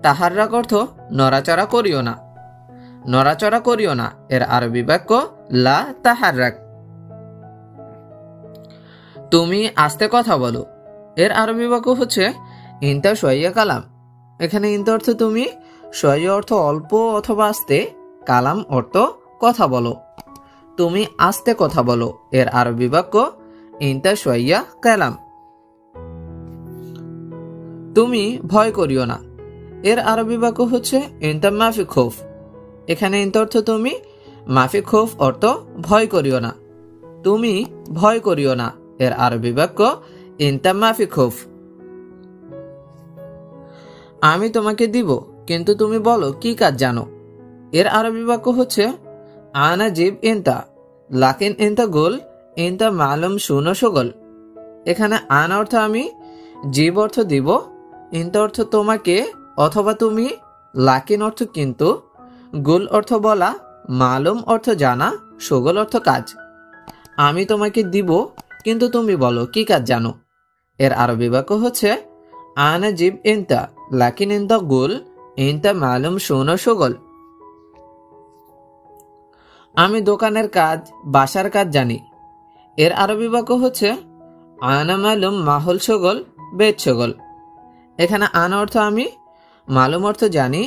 তাহাররাক অর্থ নড়াচড়া করিও না। নড়াচড়া করিও না এর আরবি বাক্য লা তাহাররাক। তুমি আস্তে কথা বলো। এর আরবি বাক্য হচ্ছে ইনতা শোয়া কালাম। এখানে ইনতা অর্থ তুমি, শোয়া অর্থ অল্প অথবা আস্তে, কালাম অর্থ কথা বলো। তুমি আস্তে কথা বলো এর আরবি বাক্য ইনতা শোয়া কালাম। তুমি ভয় করিও না। এর আরবি বাক্য হচ্ছে ইনতা মাফি খৌফ। এখানে ইনতা অর্থ তুমি, মাফি খৌফ অর্থ ভয় করিও না। তুমি ভয় করিও না এর আরবি বাক্য ইনতা মাফি খৌফ। আমি তোমাকে দিব, কিন্তু তুমি বলো কি কাজ জানো। এর আরবি বাক্য হচ্ছে আনা জিব ইনতা লাকিন ইনতা গোল ইনতা মালুম শুনো সগল। এখানে আনা অর্থ আমি, জিব অর্থ দিব, ইনতা অর্থ তোমাকে অথবা তুমি, লাকিন অর্থ কিন্তু, গুল অর্থ বলা, মালুম অর্থ জানা, সগল অর্থ কাজ। আমি তোমাকে দিব, কিন্তু তুমি বলো কি কাজ জানো। এর আরবি বাক্য হচ্ছে আনা জিব ইনতা লাকিন ইনতা গুল ইনতা মালুম শুনো সগল। আমি দোকানের কাজ, বাসার কাজ জানি। এর আরবি বাক্য হচ্ছে আনা মালুম মাহল সগল বেদ সগল। এখানে আনা অর্থ আমি, মালুম অর্থ জানি,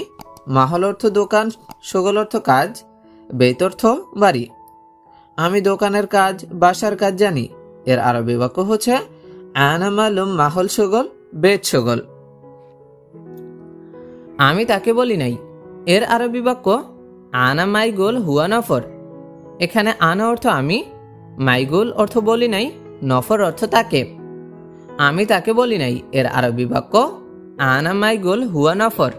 মাহল অর্থ দোকান, সগল অর্থ কাজ, বেত অর্থ বাড়ি। আমি দোকানের কাজ, বাসার কাজ জানি। এর আরবি বাক্য হচ্ছে আনা মালুম মাহল সগল বেদ সগল। আমি তাকে বলি নাই। এর আরবি বাক্য আনা মাইগুল হুয়া নফর। এখানে আনা অর্থ আমি, মাইগুল অর্থ বলি নাই, নফর অর্থ তাকে। আমি তাকে বলি নাই এর আরবি বাক্য আনা মাইগুল হুয়া নফর।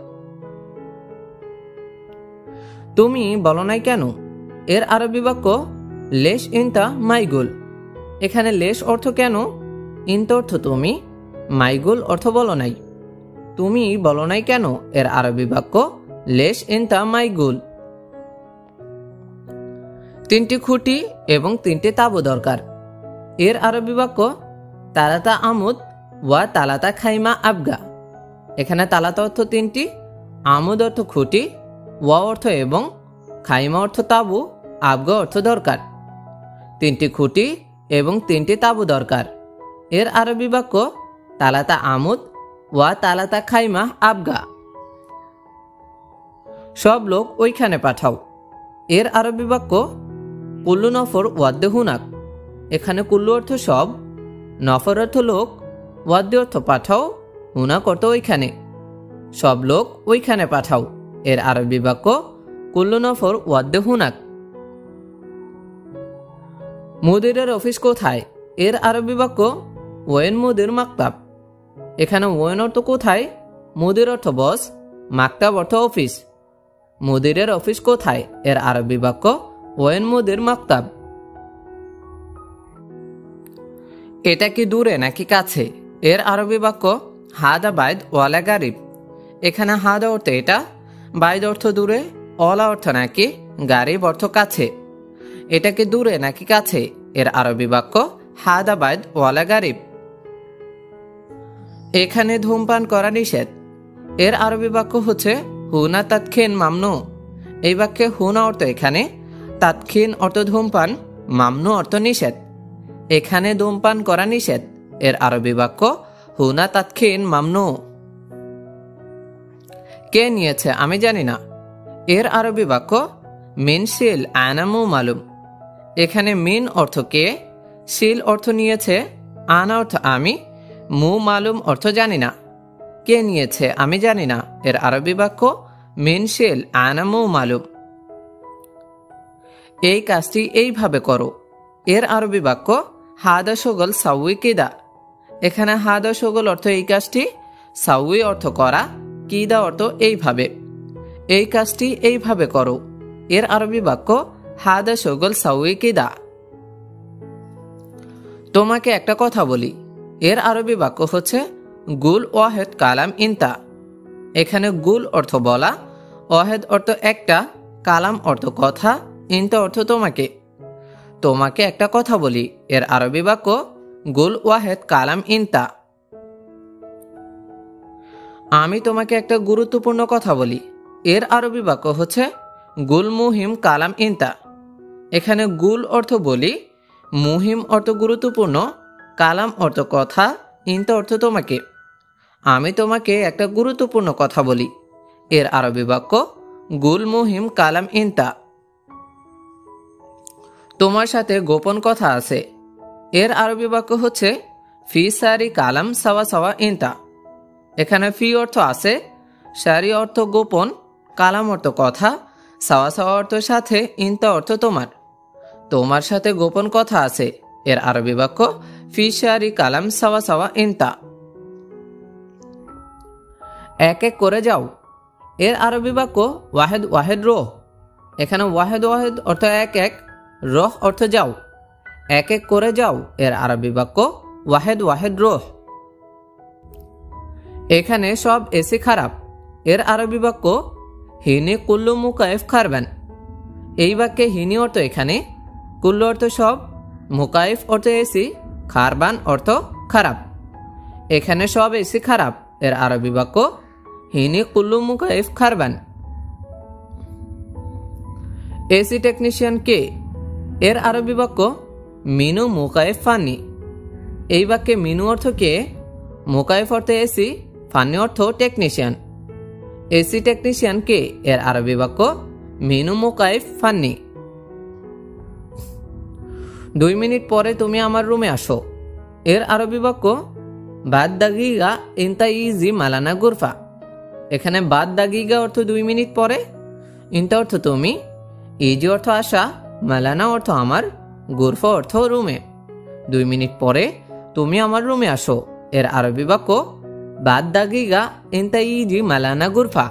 তুমি বলো নাই কেন? এর আরবি বাক্য লেশ ইনতা মাইগুল। এখানে লেশ অর্থ কেন, ইনতা অর্থ তুমি, মাইগুল অর্থ বলো নাই। তুমি বলো নাই কেন এর আরবি বাক্য লেশ ইনতা মাইগুল। 3টি খুঁটি এবং 3টে তাঁবু দরকার। এর আরবি বাক্য তালাতা আমুদ ওয়া তালাতা খাইমা আবগা। এখানে তালাতা অর্থ 3টি, আমুদ অর্থ খুঁটি, ওয়া অর্থ এবং, খাইমা অর্থ তাঁবু, আবগা অর্থ দরকার। 3টি খুঁটি এবং 3টি তাঁবু দরকার। এর আরবি বাক্য তালাতা আমুদ ওয়া তালাতা খাইমা আবগা। সব লোক ওইখানে পাঠাও। এর আরবি বাক্য কুল্লু নফর ওয়াদ্দে হুনাক। এখানে কুল্লু অর্থ সব, নফর অর্থ লোক, ওয়াদ্দে অর্থ পাঠাও, হুনাক অর্থ ওইখানে। সব লোক ওইখানে পাঠাও। এর আরবি বাক্য কুল্লু নফর ওয়াদ্দে হুনাক। মুদিরের অফিস কোথায়? এর আরবি বাক্য ওয়েন মুদির মাকতাব। এখানে ওয়েন অর্থ কোথায়, মুদির অর্থ বস, মাকতাব অর্থ অফিস। মুদিরের অফিস কোথায়? এর আরবি বাক্য ওয়েন মুদির মাকতাব। এটা কি দূরে নাকি কাছে? এর আরবি বাক্য হাদা বাইদ ওয়ালা গারিব। এখানে হাদা অর্থ এটা, বাইদ অর্থ দূরে, ওয়ালা অর্থ নাকি, গারিব অর্থ কাছে। এটা কি দূরে নাকি কাছে? এর আরবি বাক্য হাদা বাইদ ওয়ালা গারিব। এখানে ধূমপান করা নিষেধ। এর আরবি বাক্য হচ্ছে হুনা তাৎক্ষিন মামনু। এই বাক্যে হুনা অর্থ এখানে, তাৎক্ষিন অর্থ ধূমপান, মামনু অর্থ নিষেধ। এখানে ধূমপান করা নিষেধ। এর আরবি বাক্য হুনা তাৎক্ষিন মামনু। কে নিয়েছে আমি জানি না। এর আরবি বাক্য মিন শিল আনা মু মালুম। এখানে মিন অর্থ কে, শিল অর্থ নিয়েছে, আনা অর্থ আমি, মু মালুম অর্থ জানি না। কে নিয়েছে আমি জানি না। এর আরবি বাক্য মিন শিল আনা মু মালুম। এই কাজটি এইভাবে করো। এর আরবি বাক্য হাদা শগল সাউই কিদা। এখানে হাদা শগল অর্থ এই কাজটি, সাউই অর্থ করা, কিদা অর্থ এইভাবে। এই কাজটি এইভাবে করো। এর আরবি বাক্য হাদা শগল সাউই কিদা। তোমাকে একটা কথা বলি। এর আরবি বাক্য হচ্ছে গুল ওয়াহেদ কালাম ইনতা। এখানে গুল অর্থ বলা, ওয়াহেদ অর্থ একটা, কালাম অর্থ কথা, ইনতা অর্থ তোমাকে। তোমাকে একটা কথা বলি। এর আরবি বাক্য গুল ওয়াহেদ কালাম ইনতা। আমি তোমাকে একটা গুরুত্বপূর্ণ কথা বলি। এর আরবি বাক্য হচ্ছে গুল মুহিম কালাম ইনতা। এখানে গুল অর্থ বলি, মুহিম অর্থ গুরুত্বপূর্ণ, কালাম অর্থ কথা, ইনতা অর্থ তোমাকে। আমি তোমাকে একটা গুরুত্বপূর্ণ কথা বলি। এর আরবি বাক্য গুল মুহিম কালাম ইনতা। তোমার সাথে গোপন কথা আছে। এর আরবি বাক্য হচ্ছে ফি সারি কালাম সাওয়া সাওয়া ইনতা। এখানে ফি অর্থ আছে, সারি অর্থ গোপন, কালাম অর্থ কথা, সাওয়া সাওয়া অর্থ সাথে, ইনতা অর্থ তোমার। তোমার সাথে গোপন কথা আছে। এর আরবি বাক্য ফি সারি কালাম সাওয়া সাওয়া ইনতা। এক এক করে যাও। এর আরবি বাক্য ওয়াহেদ ওয়াহেদ রোহ। এখানে ওয়াহেদ ওয়াহেদ অর্থ এক এক, রহ অর্থ যাও। এক এক করে যাও। এর আরবি বাক্য ওয়াহেদ ওয়াহেদ রোহ। এখানে সব এসি খারাপ। এর আরবি বাক্য হিনি কুল্লু মুকায়েফ খারবেন। এই বাক্যে হিনি অর্থ এখানে, কুল্লু অর্থ সব, মুকায়েফ অর্থ এসি, খারবান অর্থ খারাপ। এখানে সব এসি খারাপ। এর আরবি বাক্য হিনি কুল্লু মুকায়েফ খারবেন। এসি টেকনিশিয়ান কে? এর আরবি বাক্য মিনু মুকায়েফ ফানি। এই বাক্যে মিনু অর্থ কে, মুকায়েফ অর্থ এসি, ফানি অর্থ টেকনিশিয়ান। এসি টেকনিশিয়ান কে? এর আরবি বাক্য মিনু মুকায়েফ ফানি। 2 মিনিট পরে তুমি আমার রুমে আসো। এর আরবি বাক্য বাদ দাগিগা ইনতা ইজি মালানা গুরফা। এখানে বাদ দাগিগা অর্থ 2 মিনিট পরে, ইনতা অর্থ তুমি, ইজি অর্থ আসা, মালানা অর্থ আমার, গুরফা অর্থ রুমে। 2 মিনিট পরে তুমি আমার রুমে আসো এর আরবি বাক্য বাদ দাগিগা ইনতা ইজি মালানা গুরফা।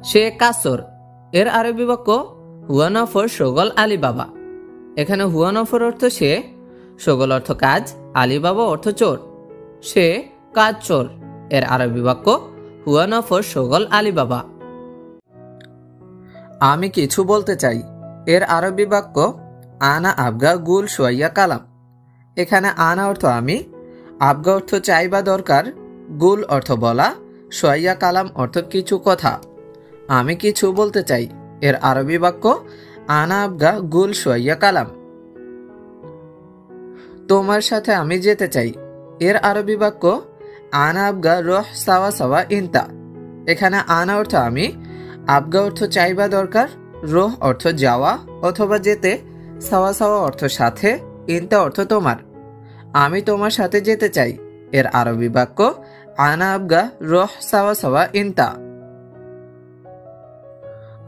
সে কাসর এর আরবি বাক্য হুয়া নফর শগল আলী বাবা। এখানে হুয়া নফর অর্থ সে, শগল অর্থ কাজ, আলী বাবা অর্থ চোর। সে কাজ চোর এর আরবি বাক্য হুয়া নফর শগল আলী বাবা। আমি কিছু বলতে চাই এর আরবি বাক্য আনা আবগা গুল সোয়াইয়া কালাম। এখানে আনা অর্থ আমি, আবগা অর্থ চাই বা দরকার, গুল অর্থ বলা, সোয়াইয়া কালাম অর্থ কিছু কথা। আমি কিছু বলতে চাই এর আরবি বাক্য আনা আবগা গুল সোয়াইয়া কালাম। তোমার সাথে আমি যেতে চাই এর আরবি বাক্য আনা আবগা রহ সাওয়া সাওয়া ইনতা। এখানে আনা অর্থ আমি, আবগা অর্থ চাই বা দরকার, রোহ অর্থ যাওয়া অথবা যেতে, সাওয়া সাওয়া অর্থ সাথে, ইনতা অর্থ তোমার। আমি তোমার সাথে যেতে চাই এর আরবি বাক্য আনা আবগা রহ সাওয়া সাওয়া ইনতা।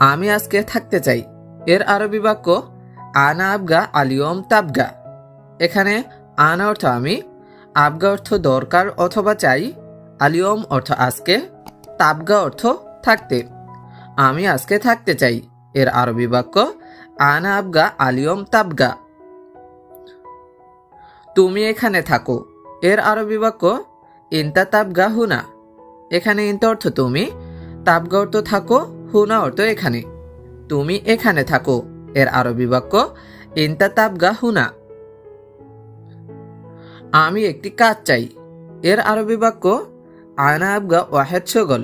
আমি আজকে থাকতে চাই এর আরবি বাক্য আনা আবগা আলিয়ম তাবগা। এখানে আনা অর্থ আমি, আবগা অর্থ দরকার অথবা চাই, আলিয়ম অর্থ আজকে, তাবগা অর্থ থাকতে। আমি আজকে থাকতে চাই এর আরবি বাক্য আনা আবগা আলিয়ম তাবগা। তুমি এখানে থাকো এর আরবি বাক্য ইনতা তাবগা হুনা। এখানে ইনতা অর্থ তুমি, তাবগা অর্থ থাকো, হুনা অর্থ এখানে। তুমি এখানে থাকো এর আরবি বাক্য ইনতা তাবগা হুনা। আমি একটি কাজ চাই এর আরবি বাক্য আনা আবগা ওয়াহেদ শগল।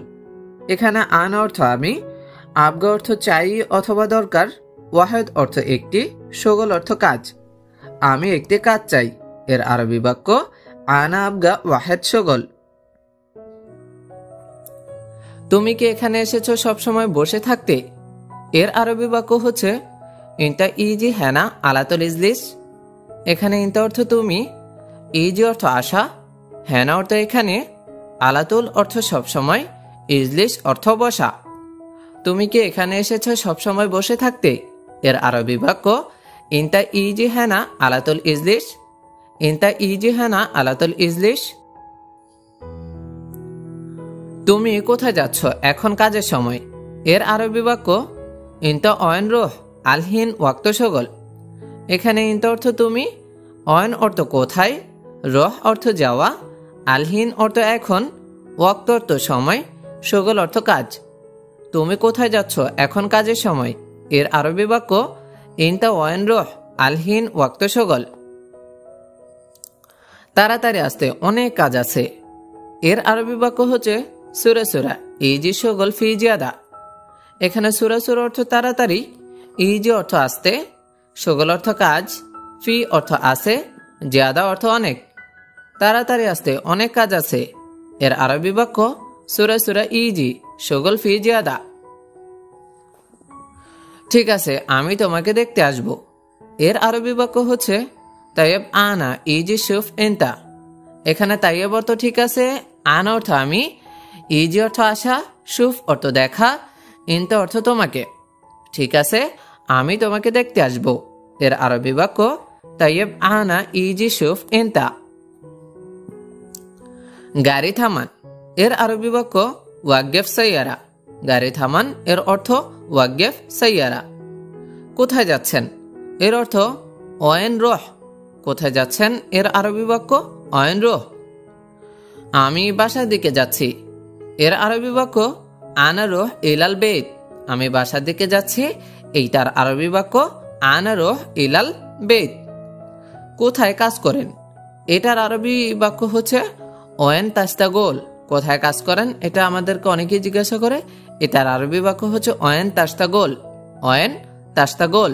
এখানে আনা অর্থ আমি, আবগা অর্থ চাই অথবা দরকার, ওয়াহেদ অর্থ একটি, শগল অর্থ কাজ। আমি একটি কাজ চাই এর আরবি বাক্য আনা আবগা ওয়াহেদ শগল। তুমি কি এখানে এসেছো সবসময় বসে থাকতে এর আরবি বাক্য হচ্ছে ইনতা ইজি হ্যানা আলাতুল ইজলিস। এখানে ইনতা অর্থ তুমি, ইজি অর্থ আসা, হ্যানা অর্থ এখানে, আলাতুল অর্থ সবসময়, ইজলিস অর্থ বসা। তুমি কি এখানে এসেছো সবসময় বসে থাকতে এর আরবি বাক্য ইনতা ইজি হ্যানা আলাতুল ইজলিস। ইনতা ইজি হ্যানা আলাতুল ইজলিস। তুমি কোথায় যাচ্ছ এখন কাজের সময় এর আরবি বাক্য ইনতা অয়ন রোহ আলহিন ওয়াক্ত শগল। এখানে ইনতা অর্থ তুমি, অয়ন অর্থ কোথায়, রহ অর্থ যাওয়া, আলহিন অর্থ এখন, ওয়াক্ত অর্থ সময়, শগল অর্থ কাজ। তুমি কোথায় যাচ্ছ এখন কাজের সময় এর আরবি বাক্য ইনতা ওয়ান রোহ আলহিন ওয়াক্ত শগল। তাড়াতাড়ি আসতে অনেক কাজ আছে এর আরবি বাক্য হচ্ছে সুরা সুরা ইজি শগল ফি জিয়াদা। এখানে সুরা সুরা অর্থ তাড়াতাড়ি, ইজি অর্থ আসতে, শগল অর্থ কাজ, ফি অর্থ আছে, জিয়াদা অর্থ অনেক। তাড়াতাড়ি আসতে অনেক কাজ আছে এর আরবি বাক্য সুরা সুরা ইজি শগল ফি জিয়াদা। ঠিক আছে, আমি তোমাকে দেখতে আসব এর আরবি বাক্য হচ্ছে তাইয়েব আনা ইজি শুফ ইনতা। এখানে তাইয়েব অর্থ ঠিক আছে, আনা অর্থ আমি, ইজি অর্থ আসা, শুফ অর্থ দেখা, ইনতা অর্থ তোমাকে। ঠিক আছে, আমি তোমাকে দেখতে আসব এর আরবি বাক্য তাইয়েব আনা ইজি শুফ ইনতা। গাড়ি থামান এর আরবি বাক্য ওয়াগেফ সাইয়ারা। গাড়ি থামান এর অর্থ ওয়াগেফ সাইয়ারা। কোথায় যাচ্ছেন এর অর্থ অয়েন রোহ। কোথায় যাচ্ছেন এর আরবি বাক্য অয়েন রোহ। আমি বাসার দিকে যাচ্ছি এর আরবি বাক্য আনা রোহ ইলাল বেত। আমি বাসার দিকে যাচ্ছি এইটার আরবি বাক্য আনা রোহ ইলাল বেত। কোথায় কাজ করেন এটার আরবি বাক্য হচ্ছে ওয়েন তাস্তাগোল। কোথায় কাজ করেন এটা আমাদেরকে অনেকেই জিজ্ঞাসা করে, এটার আরবি বাক্য হচ্ছে ওয়েন তাস্তাগোল। ওয়েন তাস্তাগোল।